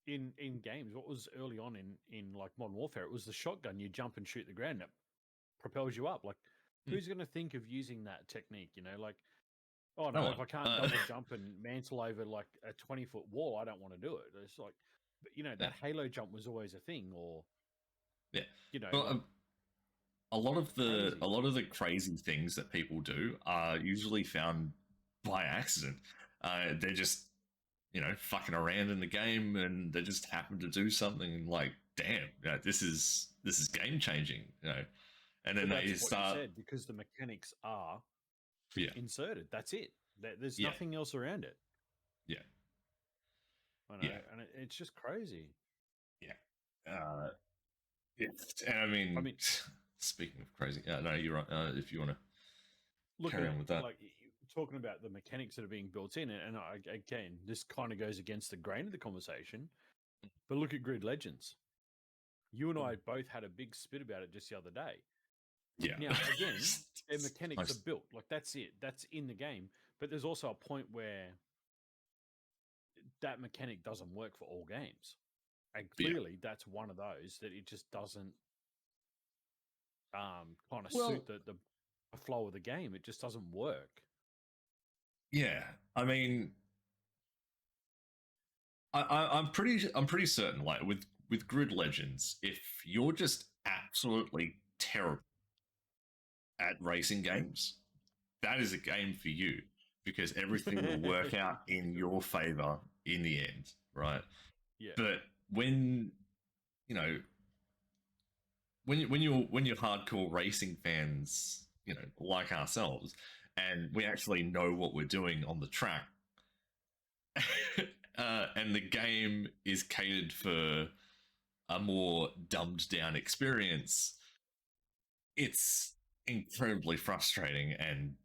in games? What was early on in like Modern Warfare? It was the shotgun. You jump and shoot the ground. It propels you up. Like, Hmm. who's going to think of using that technique? Like, oh No no, if one. I can't double jump and mantle over like a 20-foot wall, I don't want to do it. It's like, but Yeah, that Halo jump was always a thing, or yeah. But like a lot of the crazy. a lot of the crazy things that people do are usually found by accident. They're just fucking around in the game, and they just happen to do something and like, damn, this is game changing. And then But they that's what you start, said because the mechanics are yeah, inserted. That's it. There's yeah, nothing else around it. yeah, I know, yeah, and it's just crazy. yeah. Uh, And I I mean, mean, speaking of crazy, no, you're right. If you want to looking carry at on with that, talking about the mechanics that are being built in, and again, this kind of goes against the grain of the conversation. But look at Grid Legends. You and I both had a big spit about it just the other day. yeah. Now, again, their mechanics are Nice. built. Like, that's it. That's in the game. But there's also a point where that mechanic doesn't work for all games. And Yeah. clearly, that's one of those that it just doesn't kind of Well, suit the flow of the game. It just doesn't work. yeah. I mean, I'm pretty certain. Like with Grid Legends, if you're just absolutely terrible at racing games, that is a game for you because everything will work out in your favor in the end, right? Yeah. But when you know when you're hardcore racing fans, like ourselves, and we actually know what we're doing on the track, and the game is catered for a more dumbed down experience, it's incredibly frustrating and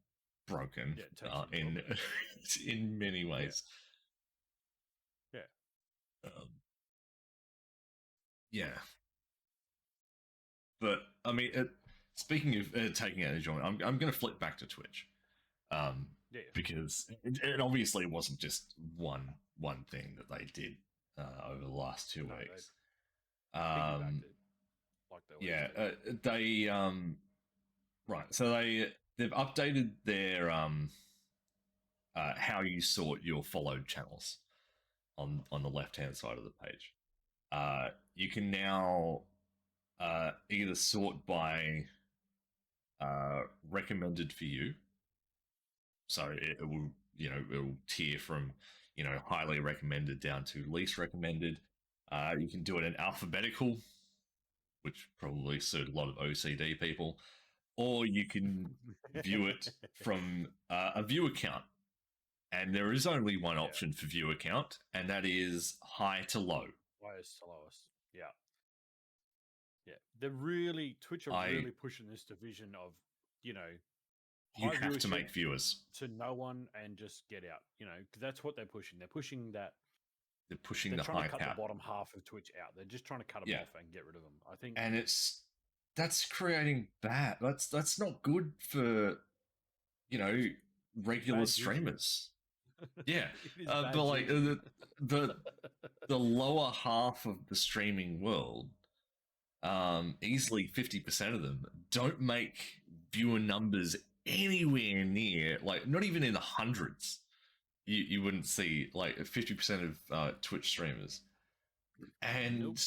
broken Yeah, it takes you for a in loop. in many Yeah. ways. Yeah. Um, yeah, but I mean, speaking of taking out enjoyment, I'm going to flip back to Twitch, Yeah. because it obviously wasn't just one thing that they did over the last 2 No, weeks. they piggybacked it like they always Yeah, do. they right. So they've updated their how you sort your followed channels on the left hand side of the page. You can now either sort by recommended for you, so it will it will tier from highly recommended down to least recommended. You can do it in alphabetical, which probably suit a lot of OCD people, or you can view it from a viewer count. And there is only one Yeah. option for viewer count, and that is high to low. Highest to lowest. Yeah. Yeah. Twitch are I really pushing this division of, You high have to viewership make viewers. to no one and just get out, because that's what they're pushing. They're pushing that. They're pushing They're the trying to high cut the cap. bottom half of Twitch out. They're just trying to cut them Yeah. off and get rid of them. I think. And that's creating bad. That's not good for regular bad juju. streamers. Yeah, It is bad but like juju. the lower half of the streaming world, easily 50% of them don't make viewer numbers anywhere near, like not even in the hundreds. You wouldn't see like 50% of Twitch streamers, and Nope.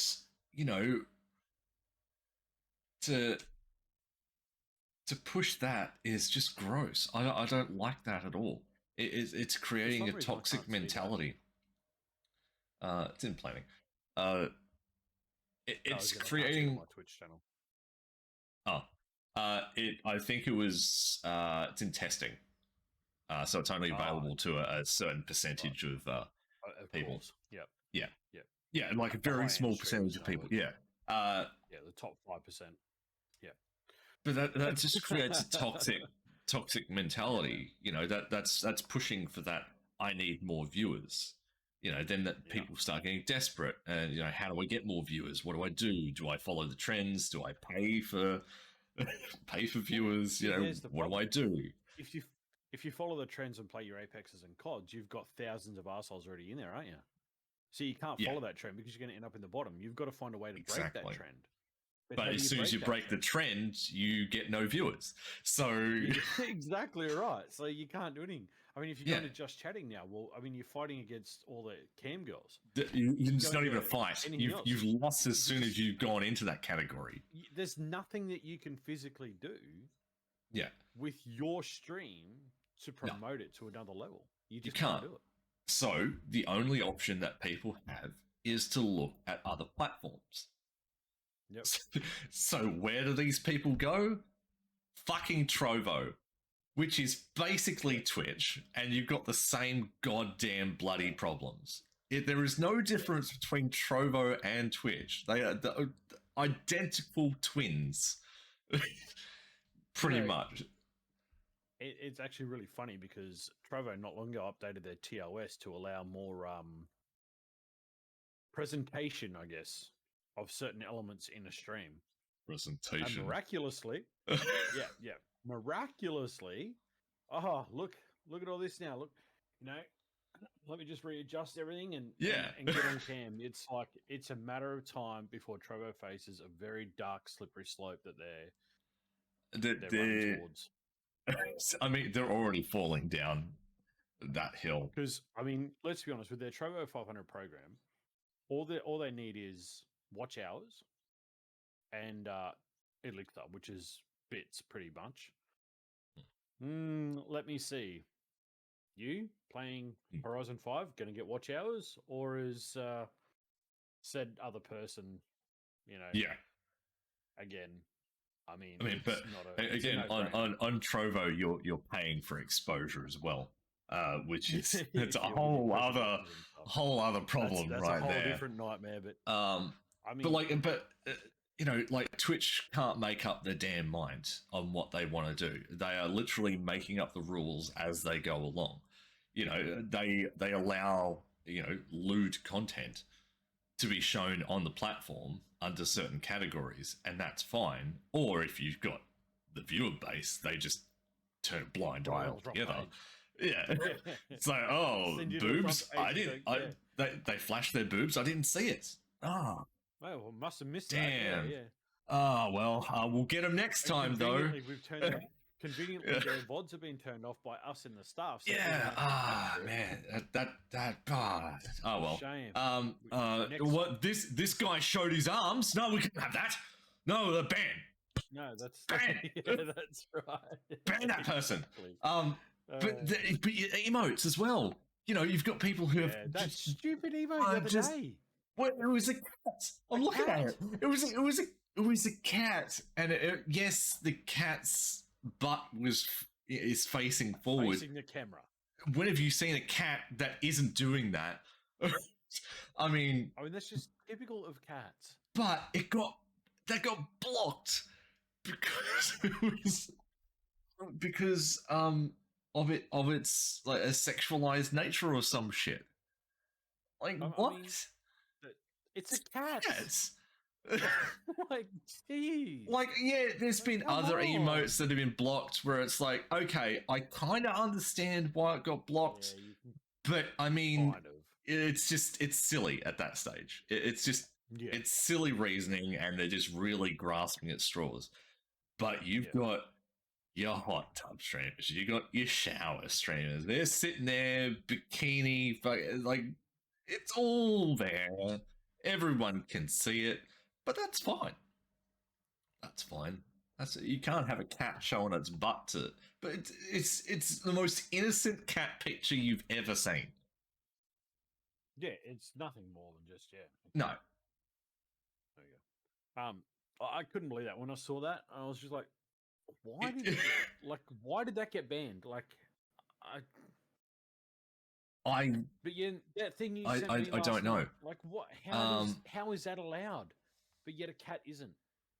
to push that is just gross. I don't like that at all. It's creating a reason, I toxic can't see that. mentality. It's in planning. It's I can't see it on creating. my Twitch channel. Oh, I think it was. It's in testing. So it's only available to a certain percentage of people. Course. Yep. Yeah. Yep. Yeah, and like a The very high-end small streamers percentage of know people. it. Yeah. Yeah, the top 5%. Yeah. But that just creates a toxic mentality. That's pushing for that. I need more viewers. Then that people start getting desperate, and how do I get more viewers? What do I do? Do I follow the trends? Do I pay for viewers? What do I do? If you follow the trends and play your Apexes and CODs, you've got thousands of arseholes already in there, aren't you? So you can't follow that trend because you're going to end up in the bottom. You've got to find a way to break that trend. But as soon as you break the trend, you get no viewers. So exactly right. So you can't do anything. I mean, if you go into just chatting now, well, I mean, you're fighting against all the cam girls. It's not even a fight. You've lost as soon as you've gone into that category. There's nothing that you can physically do. Yeah. With your stream to promote it to another level. You just can't do it. So the only option that people have is to look at other platforms. Yep. So where do these people go? Fucking Trovo, which is basically Twitch, and you've got the same goddamn bloody problems. There is no difference between Trovo and Twitch. They are identical twins, pretty much. It's actually really funny because Trovo not long ago updated their TOS to allow more presentation, I guess, of certain elements in a stream. And Presentation. miraculously, miraculously, look at all this now. Look, let me just readjust everything and get on cam. It's like it's a matter of time before Trovo faces a very dark, slippery slope that they're running towards. I mean, they're already falling down that hill. Because I mean, let's be honest, with their Trovo 500 program, all they need is watch hours and Elixir, which is bits pretty much. Let me see. You playing Horizon 5 going to get watch hours, or is said other person, Yeah. Again, I mean, but again, on Trovo, you're paying for exposure as well, which is it's a whole other problem, that's right a whole there. different nightmare. But I mean, but like Twitch can't make up their damn mind on what they want to do. They are literally making up the rules as they go along. They allow lewd content to be shown on the platform under certain categories, and that's fine. Or if you've got the viewer base, they just turn a blind eye altogether. Yeah. It's like, boobs. They flash their boobs. I didn't see it. Oh, well, must have missed damn. That. Yeah. Oh, well, we'll get them next time, though. Conveniently, their VODs have been turned off by us in the staff. So man, oh well. Shame. What this guy showed his arms? No, we can't have that. No, they're banned. No, that's ban. That's right. Ban that person. But emotes as well. You've got people who have that stupid emote the other day. Well, it was a cat. I'm looking at it. It was a cat, and yes, the cat's butt is facing forward, facing the camera. When have you seen a cat that isn't doing that? I mean, that's just typical of cats. But that got blocked because of its like a sexualized nature or some shit. Like what? I mean, it's a cat. Like, geez. Like, yeah, there's been other emotes that have been blocked where it's like, okay, I kind of understand why it got blocked, but I mean, it's silly at that stage. It's silly reasoning, and they're just really grasping at straws. But you've got your hot tub streamers, you got your shower streamers. They're sitting there, bikini, like, it's all there. Everyone can see it. But that's fine. That's fine. You can't have a cat showing its butt to. But it's the most innocent cat picture you've ever seen. Yeah, it's nothing more than just No. There you go. I couldn't believe that when I saw that. I was just like, why did that get banned? Like, But yeah, that thing you sent me I don't know. Like, what? How is that allowed? But yet a cat isn't.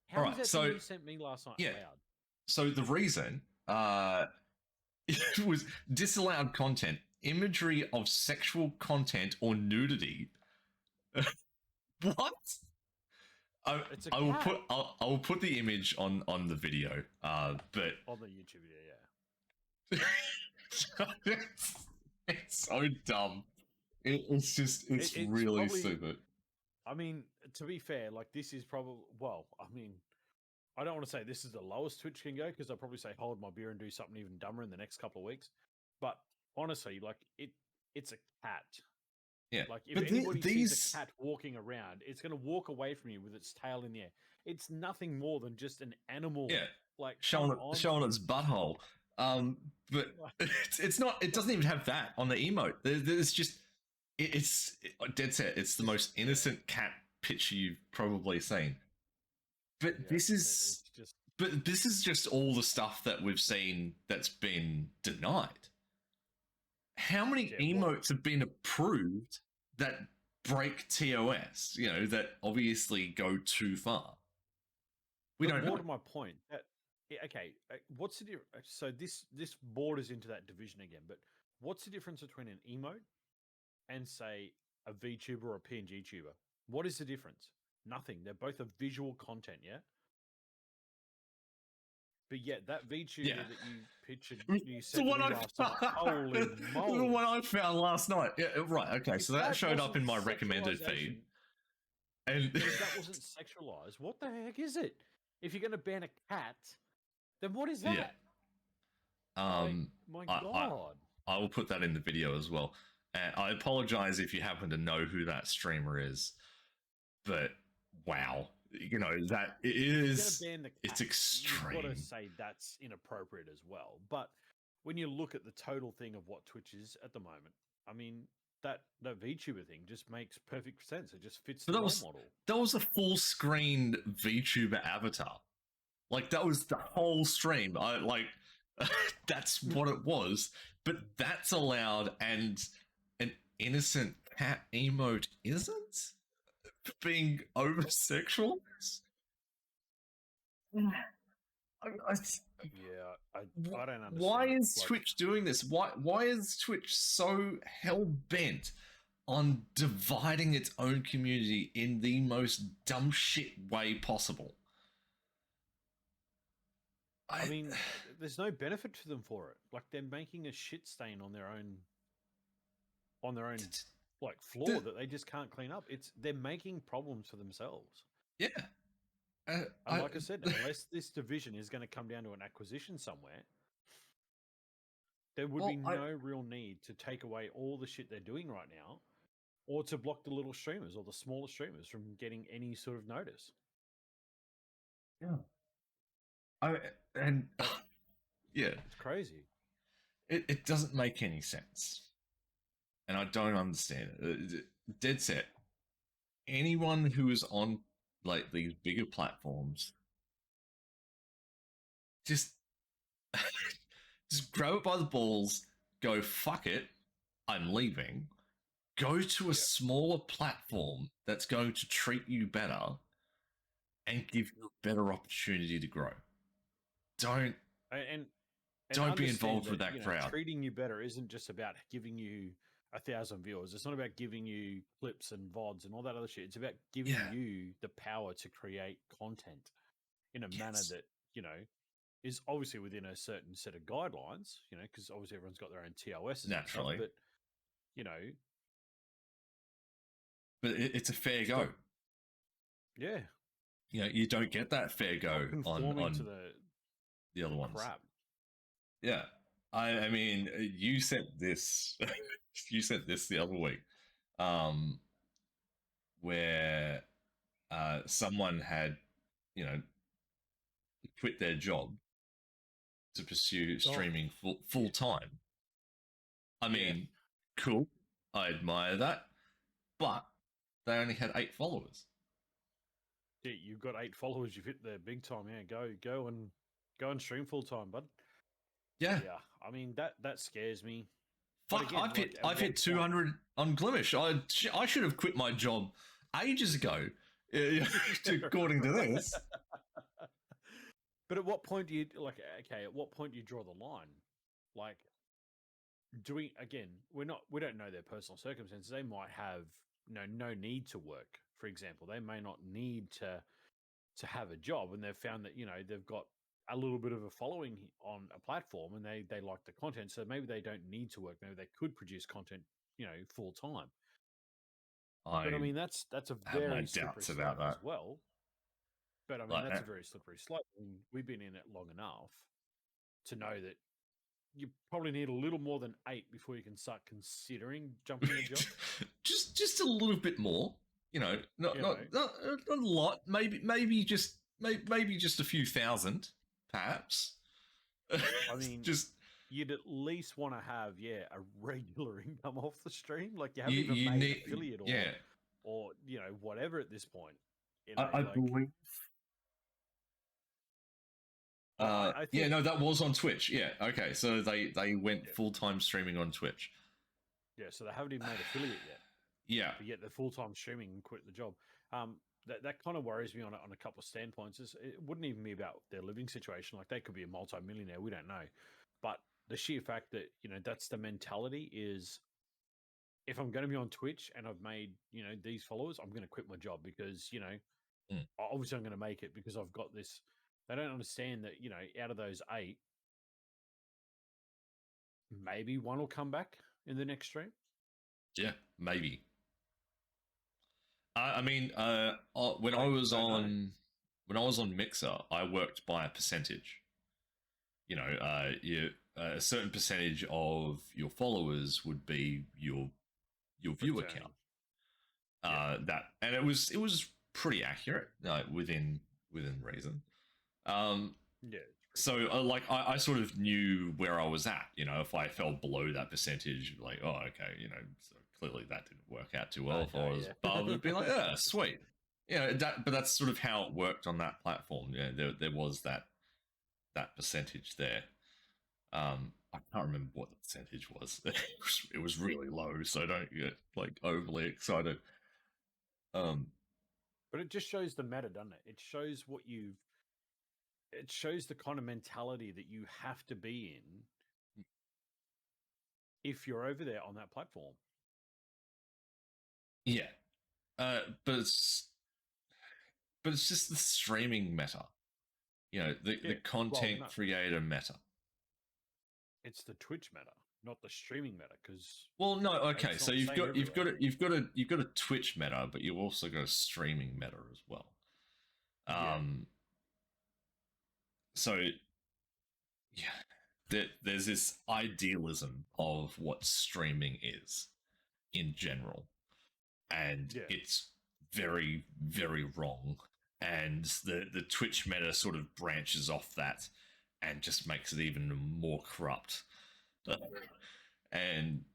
How is that thing you sent me last night allowed? So the reason it was disallowed content, imagery of sexual content or nudity. What? I will put the image on the video. But on the YouTube video, yeah. It's so dumb. It's really probably, stupid. I mean, to be fair, like, this is probably, well, I mean, I don't want to say this is the lowest Twitch can go, because I'll probably say hold my beer and do something even dumber in the next couple of weeks. But honestly, like, it's a cat. Yeah. Like, if anybody sees a cat walking around, it's going to walk away from you with its tail in the air. It's nothing more than just an animal. Yeah. Like, showing its butthole. But it's not. It doesn't even have that on the emote. There's just it's dead set. It's the most innocent cat picture you've probably seen. But this is just all the stuff that we've seen that's been denied. How many emotes have been approved that break TOS? That obviously go too far. We But don't more know. to my point, okay, what's the difference? So this borders into that division again. But what's the difference between an emote and say a VTuber or a PNG tuber? What is the difference? Nothing. They're both a visual content, yeah. But yet that VTuber Yeah. that you pictured, you The said to one me I last night, holy the moly! one I found last night. Yeah, right. Okay, If so that that showed up wasn't in my recommended feed, sexualization, and but if that wasn't sexualized, what the heck is it? If you're going to ban a cat, then what is yeah, that? Like, my I, I God. I will put that in the video as well. And I apologize if you happen to know who that streamer is, but wow, that it If you're going to is. ban the It's cats, you've got to extreme. say that's inappropriate as well. But when you look at the total thing of what Twitch is at the moment, I mean, that VTuber thing just makes perfect sense. It just fits But the role model. that was a full screen VTuber avatar. Like that was the whole stream. I like that's what it was. But that's allowed, and an innocent cat emote isn't being over sexual. Yeah, I don't Why understand it. is Like, Twitch doing this? Why is Twitch so hell bent on dividing its own community in the most dumb shit way possible? I mean, there's no benefit to them for it. Like, they're making a shit stain on their own like floor that they just can't clean up. They're making problems for themselves. Yeah. And like I said, unless this division is going to come down to an acquisition somewhere, there would be no real need to take away all the shit they're doing right now, or to block the little streamers or the smaller streamers from getting any sort of notice. Yeah. And Like, yeah, it's crazy. it doesn't make any sense, and I don't understand it. Dead set. Anyone who is on like these bigger platforms, just just grab it by the balls, go fuck it, I'm leaving. Go to a smaller platform that's going to treat you better and give you a better opportunity to grow. Don't And don't be understand involved with that crowd. treating you better isn't just about giving you 1,000 viewers. It's not about giving you clips and VODs and all that other shit. It's about giving you the power to create content in a manner that, is obviously within a certain set of guidelines, because obviously everyone's got their own TOSs Naturally. and stuff, but it's a fair go. Yeah. You don't get that fair go on to the other ones. Crap. Yeah. I mean, you sent this you sent this the other week, where someone had, quit their job to pursue streaming full time. I mean, cool. I admire that, but they only had 8 followers. Yeah, you've got 8 followers. You've hit the big time. Yeah, go and stream full time, bud. Yeah. Yeah. I mean that scares me. Fuck, again, I've hit 200 on Glimish. I should have quit my job ages ago, according to this. But at what point do you at what point do you draw the line? Like, we don't know their personal circumstances. They might have no need to work, for example. They may not need to have a job, and they've found that they've got a little bit of a following on a platform, and they like the content, so maybe they don't need to work. Maybe they could produce content full time. But I mean that's a very slippery slope as well. But I mean that's a very slippery slope. I mean, we've been in it long enough to know that you probably need a little more than 8 before you can start considering jumping a job. just a little bit more, not a lot. Maybe just a few thousand, perhaps. I mean, just you'd at least want to have a regular income off the stream. Like you haven't even made an affiliate or whatever at this point. I believe. I think, that was on Twitch. Yeah, okay, so they went full-time streaming on Twitch. Yeah, so they haven't even made affiliate yet. Yeah, but yet they're full-time streaming and quit the job. that kind of worries me on a couple of standpoints. It wouldn't even be about their living situation. Like they could be a multi-millionaire. We don't know. But the sheer fact that, that's the mentality is if I'm going to be on Twitch and I've made, these followers, I'm going to quit my job because, obviously I'm going to make it because I've got this. They don't understand that, out of those 8, maybe one will come back in the next stream. Yeah, maybe. I mean, when I Like, was don't know. when I was on Mixer, I worked by a percentage. A certain percentage of your followers would be your viewer Returning. count. And it was pretty accurate, within reason. Yeah. So I sort of knew where I was at. If I fell below that percentage, like, oh, okay, so clearly that didn't work out too well. If I was above, it'd be like, yeah, sweet. But that's sort of how it worked on that platform. Yeah, there was that percentage there. I can't remember what the percentage was. It was really low, so don't get like overly excited. But it just shows the meta, doesn't it? It shows it shows the kind of mentality that you have to be in if you're over there on that platform. Yeah, but it's just the streaming meta. The content creator meta. It's the Twitch meta, not the streaming meta. Because no, okay, so you've got a Twitch meta, but you've also got a streaming meta as well. So yeah, there's this idealism of what streaming is in general, and it's very, very wrong. And the Twitch meta sort of branches off that and just makes it even more corrupt. And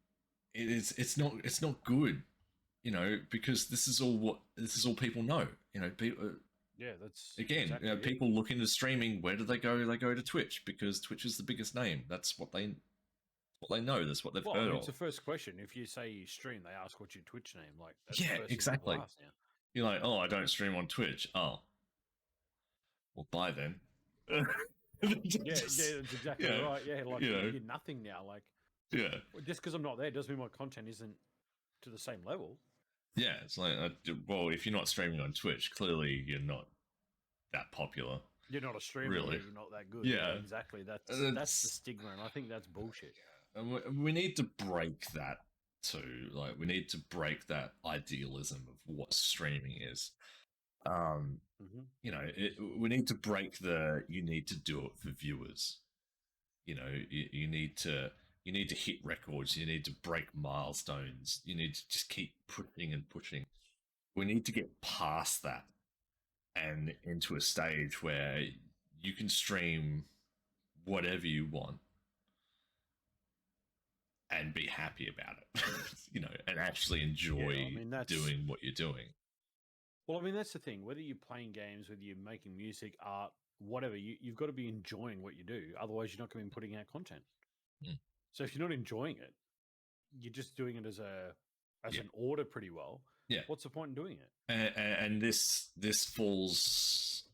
it's not good, because this is all people know. People. Yeah, that's again, exactly people look into streaming. Where do they go? They go to Twitch because Twitch is the biggest name. That's what they know. That's what they've heard of. It's the first question. If you say you stream, they ask what's your Twitch name. Like, that's yeah, the first exactly. thing ask now. You're like, oh, I don't stream on Twitch. Oh, well, bye then. That's exactly right. Yeah, like you're nothing now. Like, just because I'm not there doesn't mean my content isn't to the same level. Yeah, it's like, well, if you're not streaming on Twitch, clearly you're not that popular. You're not a streamer, really. You're not that good. Yeah, exactly. That's the stigma, and I think that's bullshit. And we need to break that too. Like, we need to break that idealism of what streaming is. We need to break you need to do it for viewers. You need to hit records. You need to break milestones. You need to just keep pushing and pushing. We need to get past that and into a stage where you can stream whatever you want and be happy about it, and actually enjoy doing what you're doing. Well, I mean, that's the thing. Whether you're playing games, whether you're making music, art, whatever, you've got to be enjoying what you do. Otherwise, you're not going to be putting out content. So if you're not enjoying it, you're just doing it as an order pretty well. Yeah. What's the point in doing it? And this falls,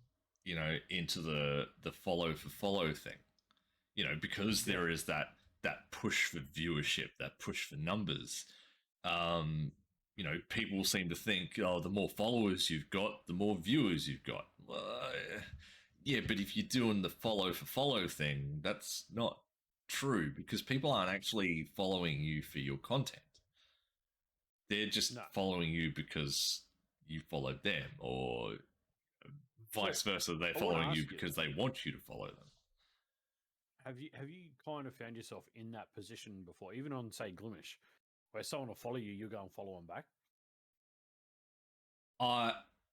into the follow for follow thing, because there is that push for viewership, that push for numbers. People seem to think, oh, the more followers you've got, the more viewers you've got. Yeah, but if you're doing the follow for follow thing, that's not true, because people aren't actually following you for your content. They're just following you because you followed them, or vice versa. They're following you because they want you to follow them. Have you kind of found yourself in that position before, even on, say, Glimish, where someone will follow you, you go and follow them back?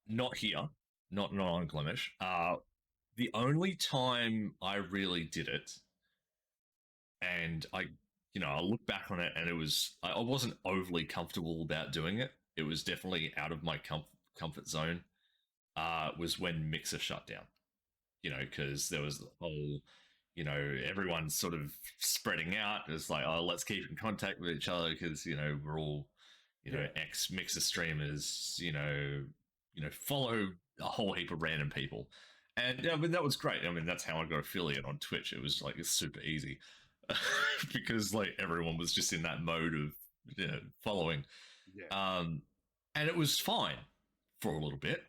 Not here, not on Glimish. The only time I really did it, and I look back on it, and it was, I wasn't overly comfortable about doing it. It was definitely out of my comfort zone. Was when Mixer shut down. Because there was the whole, everyone's sort of spreading out. It's like, oh, let's keep in contact with each other because we're all, ex Mixer streamers. follow a whole heap of random people. And I mean, that was great. I mean, that's how I got affiliate on Twitch. It was like it's super easy because like everyone was just in that mode of following. Yeah. And it was fine for a little bit.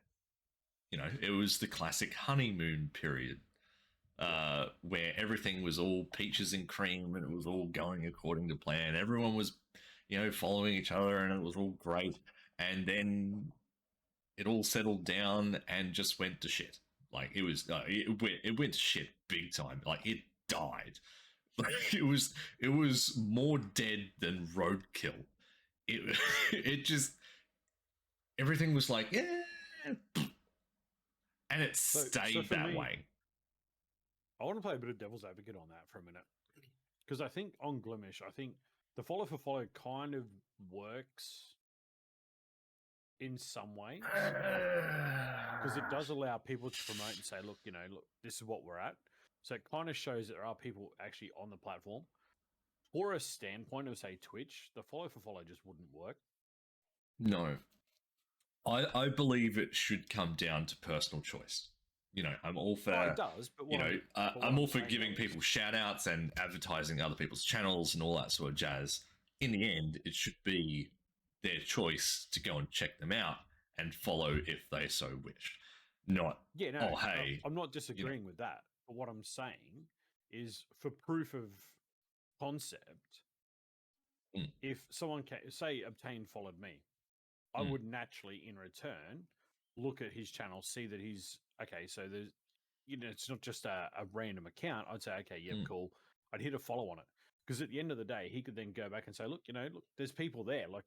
It was the classic honeymoon period where everything was all peaches and cream and it was all going according to plan. Everyone was, following each other and it was all great. And then it all settled down and just went to shit. Like it went to shit big time. Like it died. Like it was more dead than roadkill. It it just everything was like and it stayed for that me, way. I want to play a bit of devil's advocate on that for a minute. Because I think on Glimish, I think the follow for follow kind of works in some ways. Because it does allow people to promote and say, look, this is what we're at. So it kind of shows that there are people actually on the platform. For a standpoint of, say, Twitch, the follow for follow just wouldn't work. No. I believe it should come down to personal choice. I'm all for it does, but I'm all for giving people shout outs and advertising other people's channels and all that sort of jazz. In the end, it should be their choice to go and check them out and follow if they so wish. Not, oh, hey. I'm not disagreeing with that. But what I'm saying is for proof of concept, if someone say Obtain followed me, I would naturally in return look at his channel, see that he's okay. So there's, it's not just a random account. I'd say, okay, yeah, cool. I'd hit a follow on it because at the end of the day, he could then go back and say, look, there's people there. Like,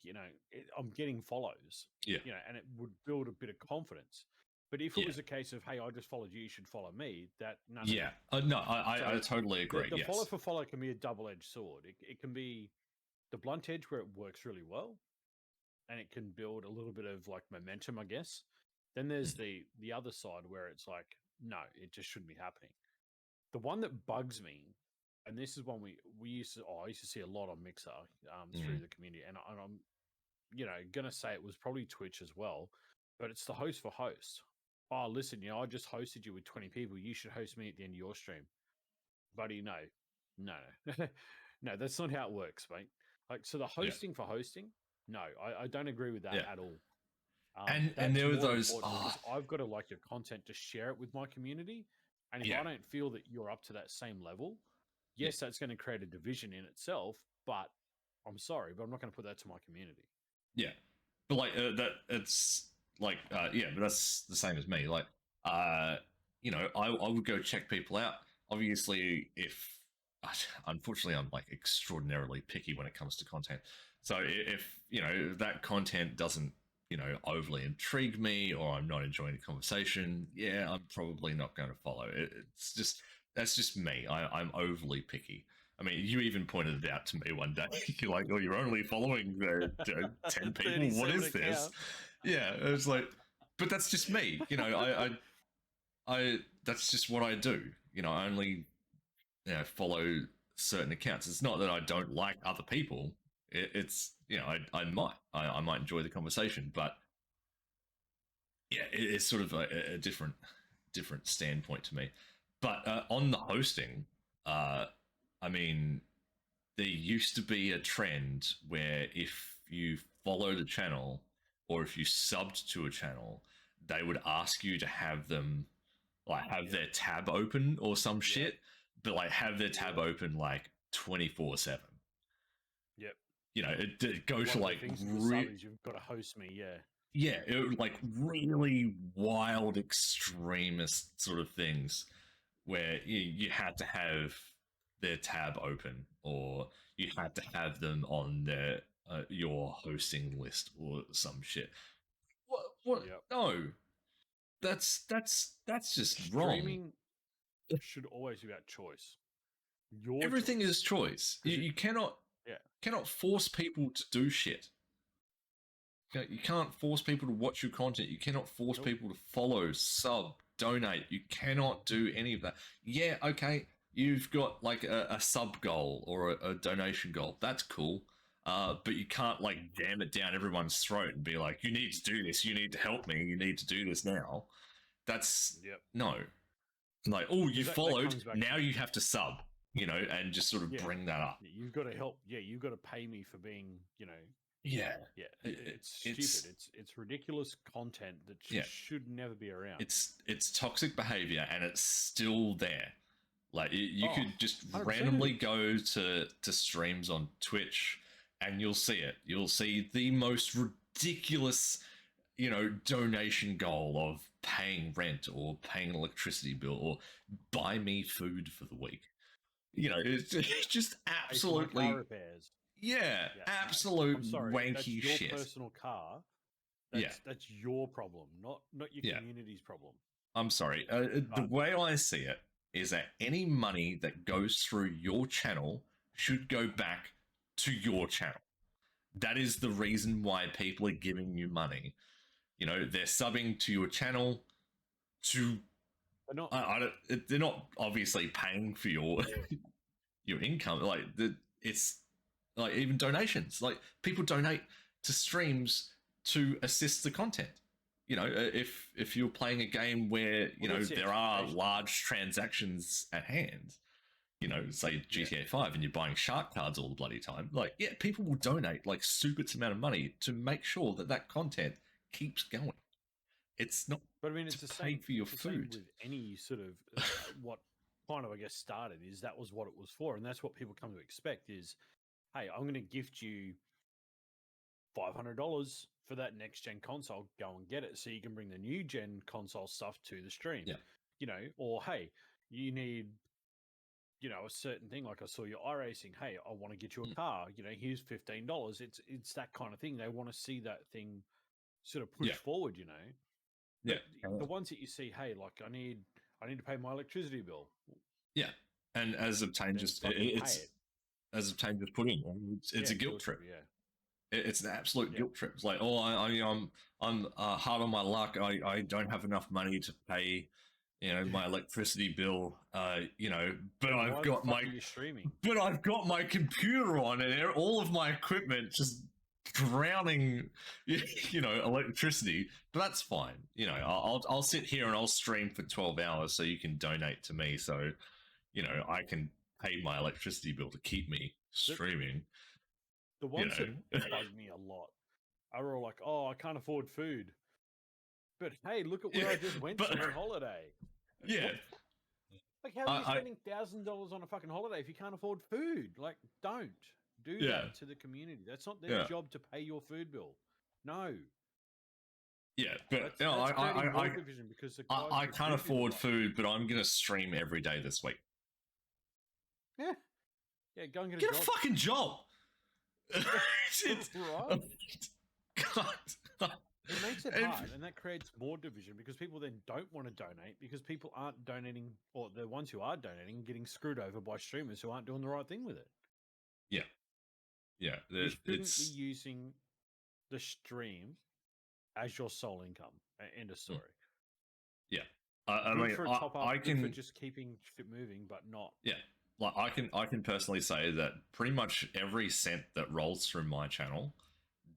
I'm getting follows. Yeah. And it would build a bit of confidence. But if it was a case of, hey, I just followed you, you should follow me, that none. Yeah. No, I totally agree. The follow for follow can be a double-edged sword. It can be the blunt edge where it works really well, and it can build a little bit of like momentum, I guess. Then there's the other side where it's like, no, it just shouldn't be happening. The one that bugs me, and this is one I used to see a lot on Mixer through the community, and I'm gonna say it was probably Twitch as well, but it's the host for host. Oh, listen, I just hosted you with 20 people. You should host me at the end of your stream, buddy. No, no, that's not how it works, mate. Like, so the hosting for hosting, no, I don't agree with that at all. And there were those. Because I've got to like your content to share it with my community, and if I don't feel that you're up to that same level, yes, that's going to create a division in itself. But I'm sorry, but I'm not going to put that to my community. Yeah, but like that, it's like but that's the same as me. Like I would go check people out. Obviously, if unfortunately I'm like extraordinarily picky when it comes to content. So if that content doesn't overly intrigue me or I'm not enjoying the conversation, I'm probably not going to follow. That's just me. I'm overly picky. I mean, you even pointed it out to me one day. You're like, "Oh, you're only following 10 people. What is this?" Yeah, it was like, but that's just me. I that's just what I do. I only follow certain accounts. It's not that I don't like other people. It's I might enjoy the conversation, but it's sort of a different standpoint to me. But on the hosting, I mean, there used to be a trend where if you followed a channel or if you subbed to a channel, they would ask you to have them like have their tab open or some shit, but like have their tab open like 24/7. Yep. It goes to like you've got to host me, it, like really wild extremist sort of things where you had to have their tab open or you had to have them on their your hosting list or some shit. What? Yep. No, that's just wrong. Streaming should always be about choice. Everything is choice. You cannot force people to do shit. You can't force people to watch your content. You cannot force people to follow, sub, donate. You cannot do any of that. Yeah, okay, you've got like a sub goal or a donation goal. That's cool. But you can't like jam it down everyone's throat and be like, you need to do this, you need to help me, you need to do this now. That's Yep. no. Like, oh, you Because that followed, comes back now to, you have to sub, and just sort of yeah, bring that up. you've got to help. Yeah, you've got to pay me for being, Yeah. yeah, it's It's stupid. It's ridiculous content that yeah, should never be around. it's toxic behavior and it's still there. Like you Oh, could just 100% randomly it is. go to streams on Twitch and you'll see it. You'll see the most ridiculous, donation goal of paying rent or paying an electricity bill or buy me food for the week. It's just Pay for my car absolutely, repairs. yeah, Yeah, no, absolute I'm sorry. That's wanky your shit. personal car. Yeah, That's your problem, not your yeah. community's problem. I'm sorry. The But way I see it is that any money that goes through your channel should go back to your channel. That is the reason why people are giving you money. They're subbing to your channel to. they're not. They're not obviously paying for your your income. It's like even donations. Like people donate to streams to assist the content. If you're playing a game where Well, that's the there are expectation. large transactions at hand, say Yeah. GTA 5 and you're buying shark cards all the bloody time, like, yeah, people will donate like stupid amount of money to make sure that that content keeps going. It's not But I mean, to it's the pay same. for your It's the same food. with any sort of what kind of, I guess, started is that was what it was for, and that's what people come to expect is, hey, I'm going to gift you $500 for that next gen console. Go and get it so you can bring the new gen console stuff to the stream. Yeah. Or hey, you need a certain thing. Like I saw your iRacing. Hey, I want to get you a car. Here's $15. It's that kind of thing. They want to see that thing sort of push Yeah. forward. Yeah. But the ones that you see, hey, like I need to pay my electricity bill. Yeah. And as Obtain Then just fucking pay it's it. as Obtain just put in, it's a guilt trip. Yeah. It's an absolute Yeah. guilt trip. It's like, oh, I'm hard on my luck. I don't have enough money to pay, my electricity bill. But Then I've why the got fuck are you streaming? my computer on and all of my equipment just drowning, electricity. But that's fine. I'll sit here and I'll stream for 12 hours so you can donate to me. So, I can pay my electricity bill to keep me streaming. The ones that bug me a lot are all like, oh, I can't afford food. But hey, look at where I just went to on holiday. Yeah. Like, how are you spending $1,000 on a fucking holiday if you can't afford food? Like, don't do that to the community. That's not their job to pay your food bill. No. Yeah, but that's creating more division because the guys I with can't food afford bill food, but I'm gonna stream every day this week. Yeah. Yeah, go and Get a fucking job. It's right. God. It makes it hard, and that creates more division because people then don't want to donate because people aren't donating, or the ones who are donating getting screwed over by streamers who aren't doing the right thing with it. Yeah, yeah. You shouldn't be using the stream as your sole income. End of story. Yeah, I mean, for a top up, I can for just keeping shit moving, but not. Yeah, like I can personally say that pretty much every cent that rolls through my channel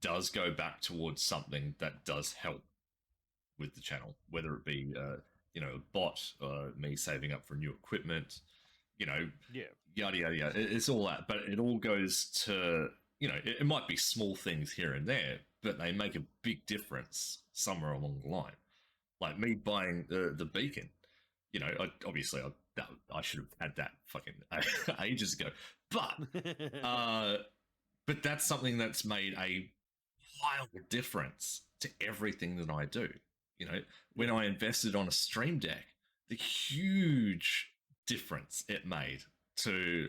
does go back towards something that does help with the channel, whether it be a bot, me saving up for new equipment, Yeah. yada yada yada. It's all that, but it all goes to it might be small things here and there, but they make a big difference somewhere along the line. Like me buying the beacon, I should have had that fucking ages ago, but that's something that's made a wild difference to everything that I do. When I invested on a stream deck, the huge difference it made to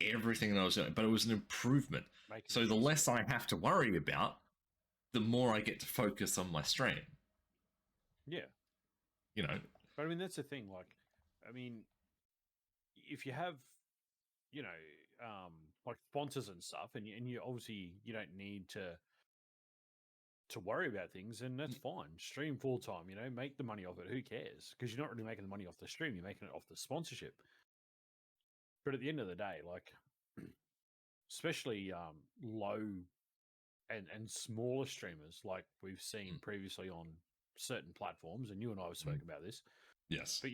everything that I was doing, but it was an improvement. So the less I have to worry about, the more I get to focus on my stream. Yeah. But I mean, that's the thing. Like, I mean, if you have, like sponsors and stuff, and you obviously you don't need to worry about things, and that's fine. Stream full time, make the money off it. Who cares? Because you're not really making the money off the stream. You're making it off the sponsorship. But at the end of the day, like, especially low and smaller streamers like we've seen Mm, previously on certain platforms, and you and I have mm. spoken about this. Yes. But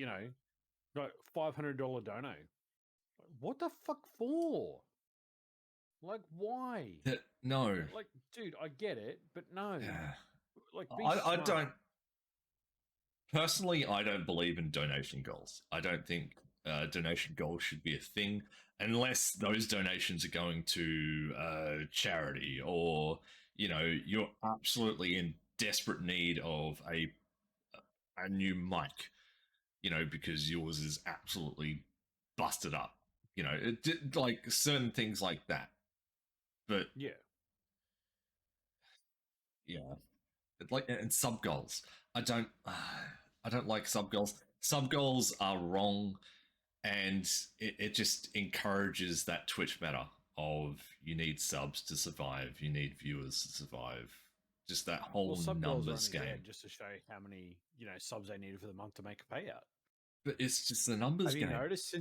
like $500 dono. What the fuck for? Like, why? No. Like, dude, I get it, but no. Yeah. Like, be I smart. don't personally. I don't believe in donation goals. I don't think donation goals should be a thing unless those donations are going to charity, or you're absolutely in desperate need of a new mic. Because yours is absolutely busted up. Like certain things like that. But Yeah. yeah, like, and sub goals. I don't. I don't like sub goals. Sub goals are wrong, and it just encourages that Twitch meta of you need subs to survive, you need viewers to survive. Just that Well, whole sub goals are numbers only there game. just to show how many, subs they needed for the month to make a payout. But it's just the numbers Have you game. noticed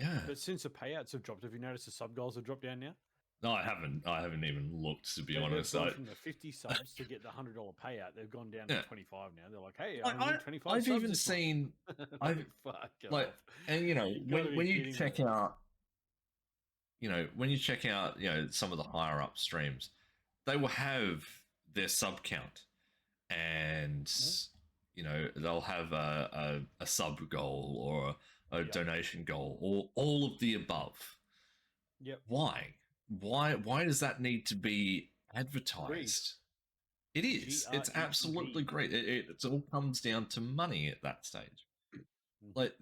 Yeah. but since the payouts have dropped, have you noticed the sub goals have dropped down now? No, I haven't. I haven't even looked, to be They've honest. gone from the 50 subs to get the $100 payout. They've gone down to Yeah. 25 now. They're like, hey, I I, only I need 25 I've subs even this month. seen I've Like, fuck like, off. and You gotta be when you kidding check me. out some of the higher up streams, they will have their sub count, and Mhm. they'll have a sub goal or a Yep. donation goal or all of the above. Yep. Why does that need to be Greed. advertised? It is. It's absolutely GREED. great. It all comes down to money at that stage. Mhm. Like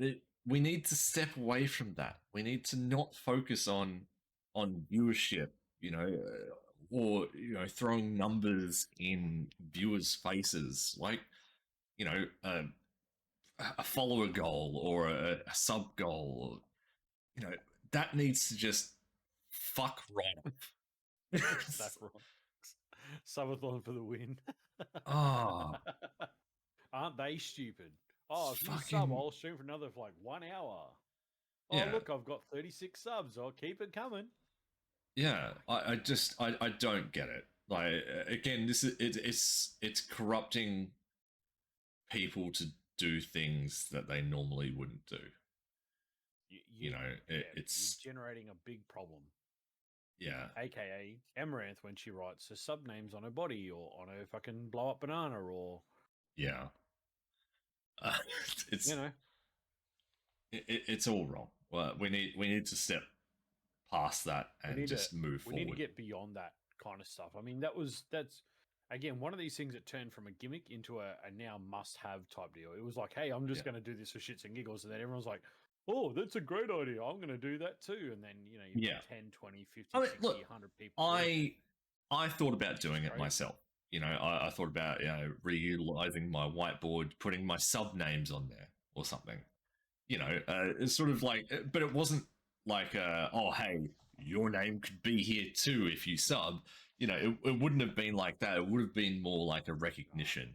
we need to step away from that. We need to not focus on viewership, or throwing numbers in viewers' faces, like you know a, a follower goal or a sub goal. That needs to just fuck right up. Saffron. Subathon for the win. Ah, Aren't they stupid? Oh, if you sub, fucking I'll stream for another for like 1 hour. Oh, yeah, look, I've got 36 subs. I'll keep it coming. yeah. Fuck, I don't get it. Like, again, this is it's corrupting people to do things that they normally wouldn't do. you're It's generating a big problem. yeah, AKA Amaranth when she writes her sub names on her body or on her fucking blow up banana or, yeah. Uh, you it's know, it's all wrong. Well, we need to step past that we and need to just move we need to forward. get beyond that kind of stuff. I mean, that's again one of these things that turned from a gimmick into a now must have type deal. It was like, hey, I'm just Yeah, going to do this for shits and giggles, and then everyone's like, oh, that's a great idea. I'm going to do that too. And then you've got yeah. 10, 20, I 50, mean, 60, look, 100 people doing it. I thought about It's doing just it crazy. myself. I thought about reutilizing my whiteboard, putting my sub names on there or something. It's sort of like, but it wasn't like, oh, hey, your name could be here too if you sub. It wouldn't have been like that. It would have been more like a Nah. recognition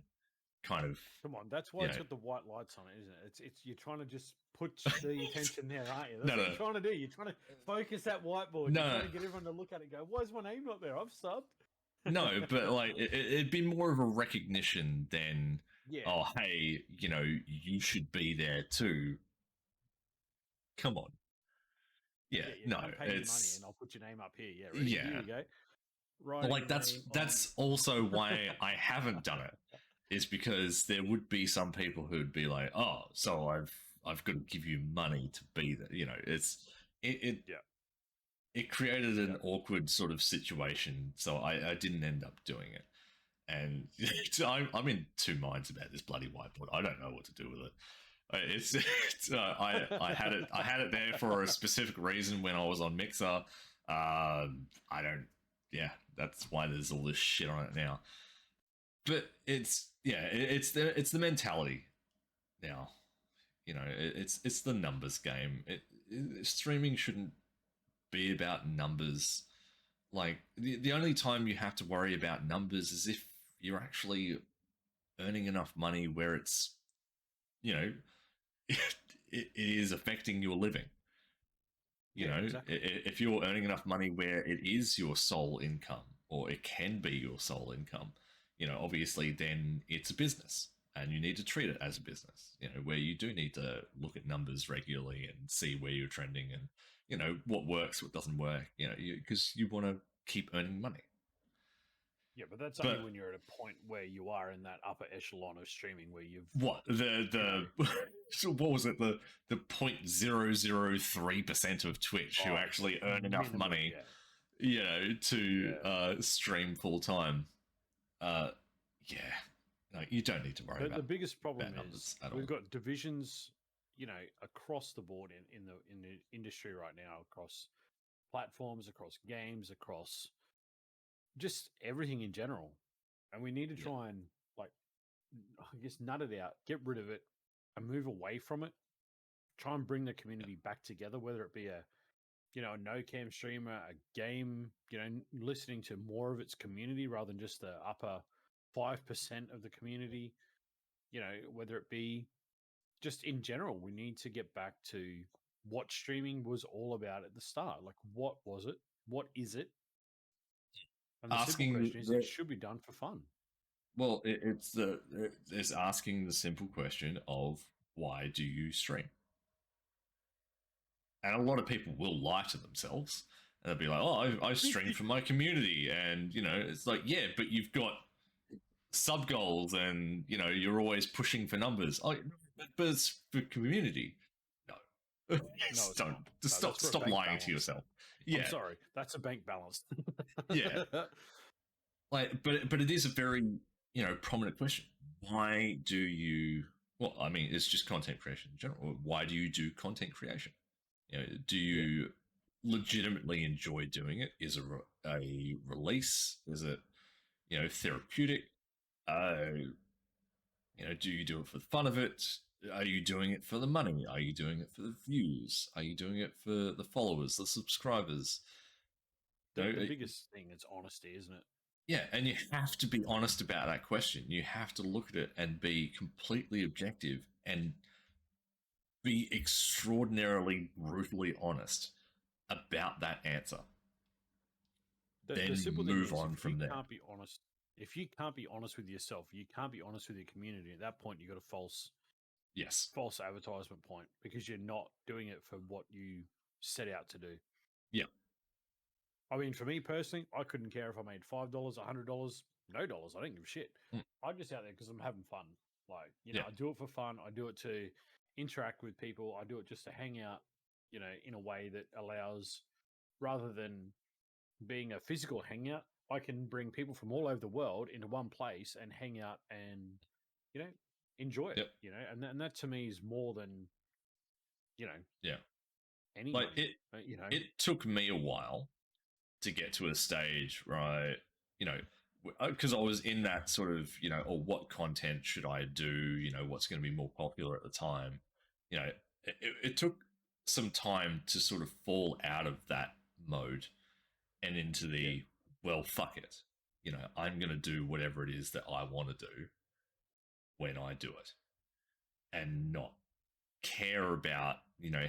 kind of, Come on, that's why you it's know, got the white lights on it, isn't it? It's you're trying to just put the attention there, aren't you? That's no, what no, you're trying to do. You're trying to focus that whiteboard. You're trying no, to get everyone to look at it and go, why is my name not there? I've subbed. no, but like it'd be more of a recognition than, Yeah. oh, hey, you should be there too. Come on. Yeah, Yeah, no, come pay me money and it's, I'll put your name up here. Yeah, ready? Here yeah. you go. Writing Like your that's name on. that's also why I haven't done it, is because there would be some people who'd be like, oh, so I've got to give you money to be there. It Yeah, it created yeah. an awkward sort of situation, so I didn't end up doing it. And I'm in two minds about this bloody whiteboard. I don't know what to do with it. I had it there for a specific reason when I was on Mixer. I don't. Yeah, that's why there's all this shit on it now. But it's the mentality now. It's the numbers game. Streaming shouldn't be about numbers. Like the only time you have to worry about numbers is if you're actually earning enough money where it's you know it is affecting your living. You Yeah, know, exactly. if you're earning enough money where it is your sole income, or it can be your sole income, obviously then it's a business and you need to treat it as a business, where you do need to look at numbers regularly and see where you're trending and, what works, what doesn't work, because you want to keep earning money. Yeah, but that's only But when you're at a point where you are in that upper echelon of streaming where you've, what you know, the so what was it, the 0.003% of Twitch who oh, actually earn enough minimum, money, yeah, to yeah. stream full time. uh yeah, no, you don't need to worry The about biggest problem is numbers at we've all. got divisions, across the board in the industry right now, across platforms, across games, across just everything in general, and we need to Yeah, try and like, I guess, nut it out, get rid of it, and move away from it. Try and bring the yeah, community back together, whether it be a no cam streamer, a game, listening to more of its community rather than just the upper 5% of the community, whether it be just in general, we need to get back to what streaming was all about at the start. Like, what was it? What is it? And the simple asking question is, it the should be done for fun. well, it's asking the simple question of, why do you stream? And a lot of people will lie to themselves, and they'll be like, oh, I stream for my community, and it's like, yeah, but you've got sub goals, and you're always pushing for numbers. Oh, but it's for community. No, No, just it's don't. not. Just No, that's for a stop bank lying to balance. yourself. I'm Yeah, sorry, that's a bank balance. yeah. Like, but it is a very prominent question. Why do you? Well, I mean, it's just content creation in general. Why do you do content creation? Do Yeah, you legitimately enjoy doing it? Is it a release? Is it therapeutic? Uh, do you do it for the fun of it? Are you doing it for the money? Are you doing it for the views? Are you doing it for the followers, the subscribers? the biggest thing is honesty, isn't it? Yeah, and you have to be honest about that question. You have to look at it and be completely objective and be extraordinarily brutally honest about that answer. The Then simple thing move is, on from there. if you can't be honest with yourself, you can't be honest with your community. At that point, you got a Yes. false advertisement point because you're not doing it for what you set out to do. Yeah. I mean, for me personally, I couldn't care if I made $5, $100, no dollars. I don't give a shit. Mm. I'm just out there because I'm having fun. Like, Yeah. I do it for fun. I do it to interact with people. I do it just to hang out, in a way that allows, rather than being a physical hangout, I can bring people from all over the world into one place and hang out and, you know, enjoy it, Yep. and that to me is more than, you know, Yeah. any Like money, it took me a while to get to a stage where because I was in that sort of, or what content should I do? What's going to be more popular at the time? It took some time to sort of fall out of that mode and into yeah, the, well, fuck it. I'm going to do whatever it is that I want to do when I do it, and not care about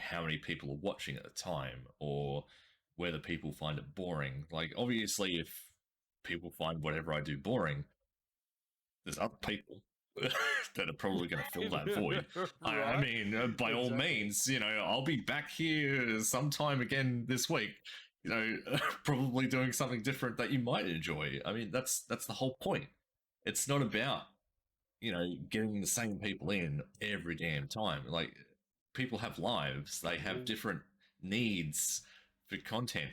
how many people are watching at the time, or whether people find it boring. Like, obviously, if people find whatever I do boring, there's other people that are probably going to fill that void. I right, mean, by all exactly. means, I'll be back here sometime again this week, probably doing something different that you might enjoy. I mean, that's the whole point. It's not about getting the same people in every damn time. Like, people have lives, they have Well, different needs for content.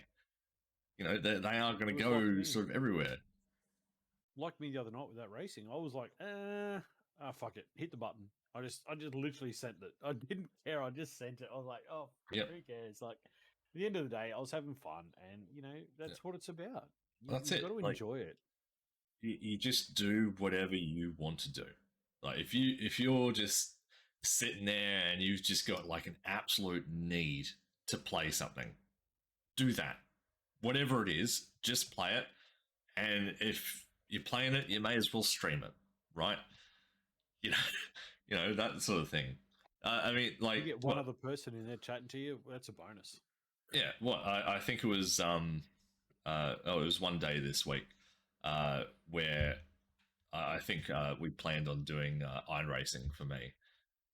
They are going it to was like go me. sort of everywhere. Like me the other night with that racing, I was like, fuck it, hit the button. I just literally sent it. I didn't care. I just sent it. I was like, oh, Yep. who cares? Like, at the end of the day, I was having fun, and Yep. that's what it's about. That's You've got it. to Like, enjoy it. you just do whatever you want to do. Like, if you're just sitting there and you've just got like an absolute need to play something, do that. Whatever it is, just play it. And if you're playing it, you may as well stream it, right? You know, that sort of thing. I mean, You like, get one well, other person in there chatting to you, well, that's a bonus. Yeah, well, I think it was it was one day this week where I think we planned on doing iron racing for me,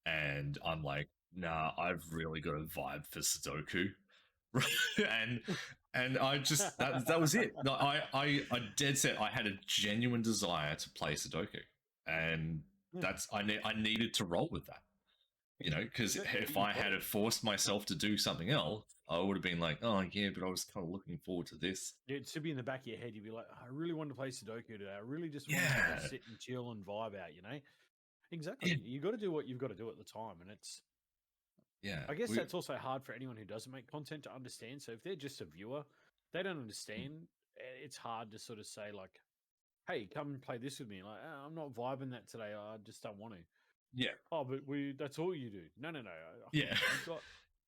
and I'm like, nah, I've really got a vibe for Sudoku, and I just that was it. No, I dead set. I had a genuine desire to play Sudoku, and Yeah. that's I needed to roll with that. You know, because if You've I got had to. forced myself to do something else, I would have been like, oh yeah, but I was kind of looking forward to this. It should be in the back of your head. You'd be like, I really wanted to play Sudoku today. I really just wanted to Yeah, just sit and chill and vibe out, you know? Exactly. yeah, You got to do what you've got to do at the time. And it's, yeah. I guess that's also hard for anyone who doesn't make content to understand. So if they're just a viewer, they don't understand. It's hard to sort of say, like, hey, come and play this with me. Like, "Oh, I'm not vibing that today. I just don't want to. Yeah, Oh, but that's all you do. No, no, no. yeah. I've got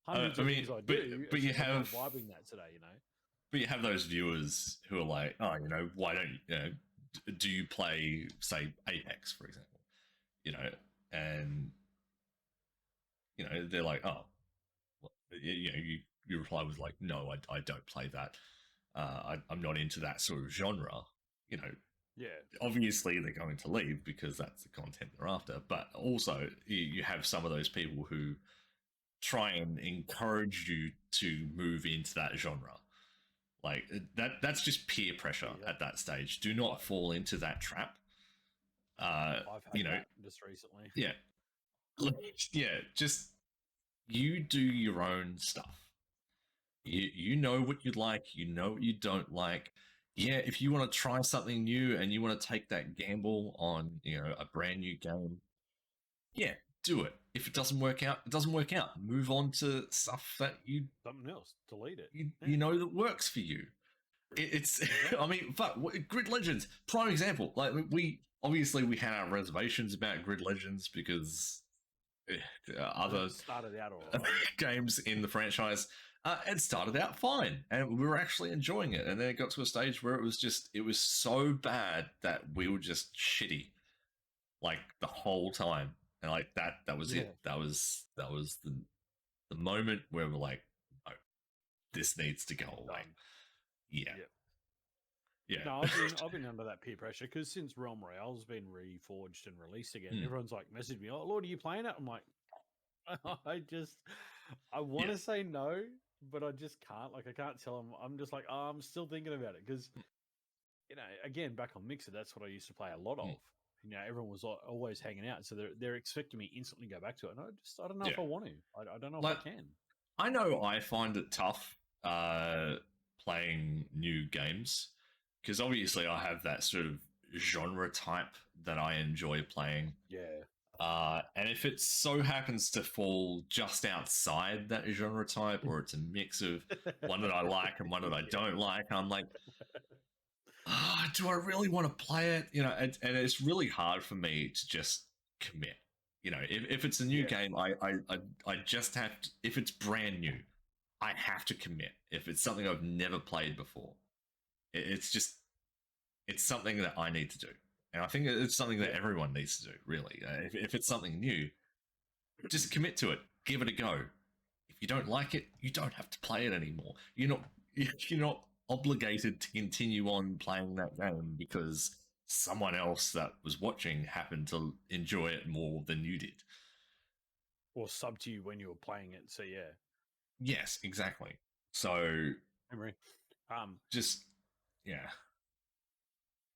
hundreds I of mean, things I do. but It's you just I'm not have vibing that today, you know? those viewers who are like, oh, you know, why don't you know, do you play say Apex for example, you know, and you know they're like, oh, well, you know, you reply with like, no, I don't play that. I'm not into that sort of genre. You know, Yeah. obviously they're going to leave because that's the content they're after. But also, you have some of those people who try and encourage you to move into that genre. Like that's just peer pressure Yeah. at that stage. Do not fall into that trap. I've You had know, that just recently. yeah, yeah. Just you do your own stuff. You know what you like, you know what you don't like. Yeah, if you want to try something new and you want to take that gamble on, you know, a brand new game, yeah, do it. If it doesn't work out, it doesn't work out. Move on to stuff that Something else. Delete it. you know that works for you. It's Exactly. I mean, fuck, Grid Legends, prime example. Like we obviously we had our reservations about Grid Legends because other It started out all right. games in the franchise. It started out fine, and we were actually enjoying it. And then it got to a stage where it was so bad that we were just shitty, like the whole time. And like that was it. Yeah. That was the moment where we're like, oh, this needs to go away. Done. Yeah, Yep. yeah. No, I've been under that peer pressure because since Realm Royale's been reforged and released again, Hmm. everyone's like messaged me, "Oh Lord, are you playing it?" I'm like, I want Yeah. to say no, but I just can't. Like, I can't tell them. I'm just like, oh, I'm still thinking about it because again, back on Mixer, that's what I used to play a lot of. Hmm. Everyone was always hanging out, so they're expecting me instantly go back to it. And I don't know if Yeah. I want to. I don't know Like, if I can. I know I find it tough playing new games because obviously I have that sort of genre type that I enjoy playing. Yeah. And if it so happens to fall just outside that genre type, or it's a mix of one that I like and one that I don't like, I'm like, do I really want to play it? You know, and it's really hard for me to just commit. You know, if it's a new Yeah. game, I just have to. If it's brand new, I have to commit. If it's something I've never played before, it's just it's something that I need to do, and I think it's something that Yeah. everyone needs to do. Really, if it's something new, just commit to it. Give it a go. If you don't like it, you don't have to play it anymore. You're not obligated to continue on playing that game because someone else that was watching happened to enjoy it more than you did. Or sub to you when you were playing it. So yeah. Yes, exactly. So Memory. just yeah,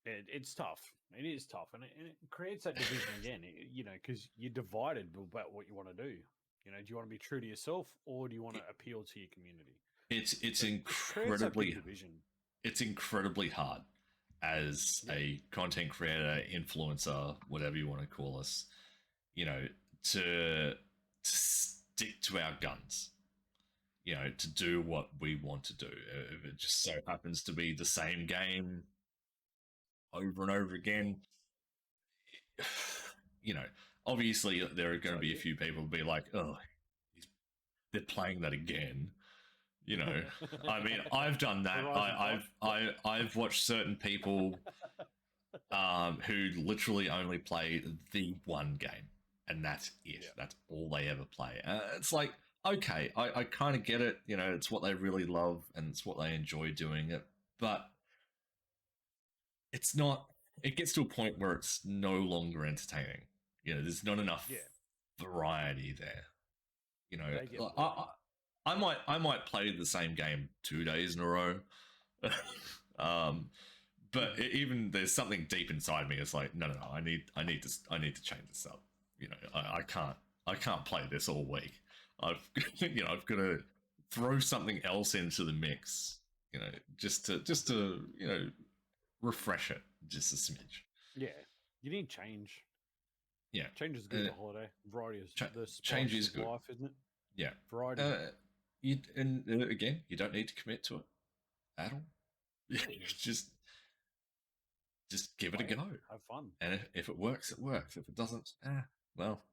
It's tough. It is tough, and it creates that division again. Because you're divided about what you want to do. Do you want to be true to yourself, or do you want to appeal to your community? it's So it creates that big incredibly division. it's incredibly hard as Yeah. a content creator, influencer, whatever you want to call us, you know, to stick to our guns, you know, to do what we want to do. If it just so happens to be the same game over and over again, you know, obviously there are going to be a few people be like, oh, they're playing that again. You know, I mean, I've done that. I've watched certain people who literally only play the one game, and that's it. Yeah. That's all they ever play. It's like okay, I kind of get it. You know, it's what they really love and it's what they enjoy doing it. But it's not. It gets to a point where it's no longer entertaining. You know, there's not enough Yeah, variety there. You know, they get boring. I might play the same game 2 days in a row. um, but Mhm. even there's something deep inside me. It's like, no, I need to change this up. You know, I can't play this all week. I've I've got to throw something else into the mix. You know, just to refresh it just a smidge. Yeah, you need change. Yeah, Change is good uh, as a holiday. Variety is the change spice is of good. life, isn't it? Yeah. Variety. Uh, again, you don't need to commit to it at all. Just give it a Play it. go. Have fun. And if it works, it works. If it doesn't, well,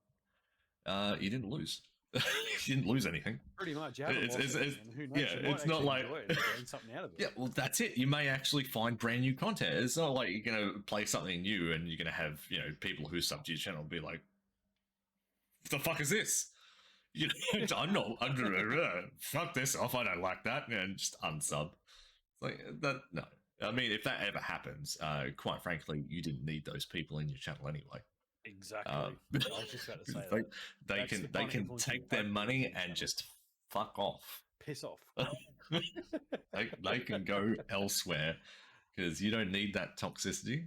you didn't lose. You didn't lose anything. Pretty much, you haven't lost It's anything, and who knows? yeah. You might It's not actually like enjoy it and gain something out of it. yeah. Well, that's it. You may actually find brand new content. It's not like you're gonna play something new and you're gonna have people who sub to your channel be like, "What the fuck is this?" You know, I'm not. Fuck this off. I don't like that, and just unsub. It's like that. No, I mean, if that ever happens, quite frankly, you didn't need those people in your channel anyway. Exactly. I was just about to say they, that. That's the they kind of can influence you take their don't need money in and channel. just fuck off. Piss off. They can go elsewhere because you don't need that toxicity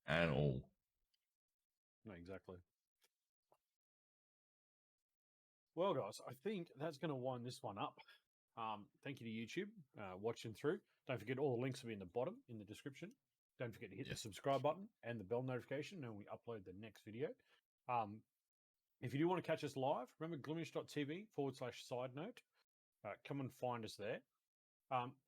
at all. No, exactly. Well, guys, I think that's going to wind this one up. Thank you to YouTube watching through. Don't forget all the links will be in the bottom in the description. Don't forget to hit the Yes. subscribe button and the bell notification when we upload the next video. If you do want to catch us live, remember glimish.tv/SideNote. Come and find us there.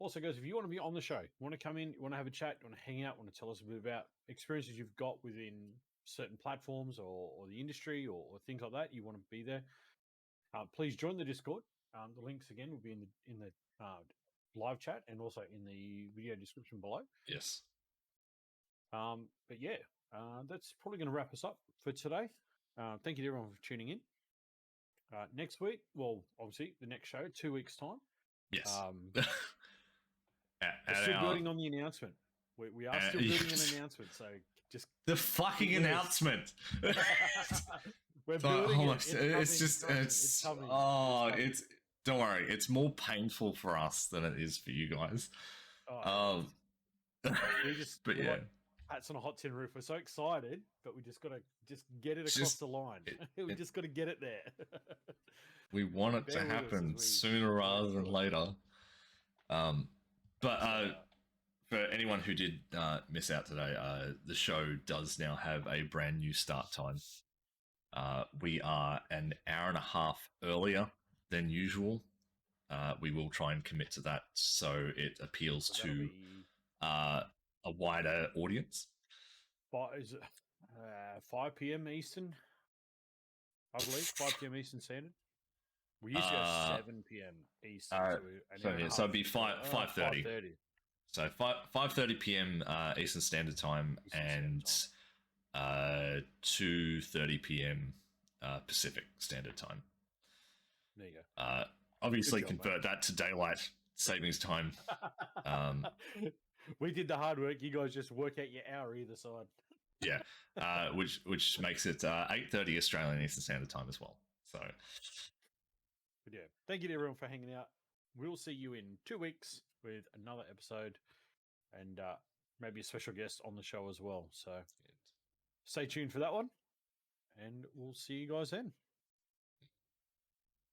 Also, guys, if you want to be on the show, you want to come in, you want to have a chat, you want to hang out, want to tell us a bit about experiences you've got within certain platforms or the industry or things like that, you want to be there, please join the Discord. The links again will be in the live chat and also in the video description below. Yes. But yeah, that's probably going to wrap us up for today. Thank you to everyone for tuning in. Next week, well, obviously the next show, 2 weeks time. Yes. We're still building on the announcement. We are still building an announcement, so just the fucking announcement. We're building it. It's coming. it's don't worry, it's more painful for us than it is for you guys. We just but yeah, like hats on a hot tin roof. We're so excited, but we just gotta get it across the line. We just gotta get it there. We want it to happen sooner rather than later. For anyone who did miss out today, the show does now have a brand new start time. We are an hour and a half earlier than usual. We will try and commit to that so it appeals to a wider audience. Is it 5 p.m. Eastern? I believe 5 p.m. Eastern Standard. We used to go 7 p.m. Eastern. So it'd be 5:30. So 5:30 p.m. Eastern Standard Time and 2:30 p.m. Pacific Standard Time. There you go. Obviously, convert that to daylight savings time. We did the hard work. You guys just work out your hour either side. Yeah, which makes it 8:30 Australian Eastern Standard Time as well. So, but yeah, thank you to everyone for hanging out. We'll see you in 2 weeks with another episode and maybe a special guest on the show as well. So stay tuned for that one, and we'll see you guys then.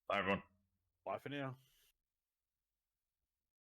Bye, everyone. Bye for now.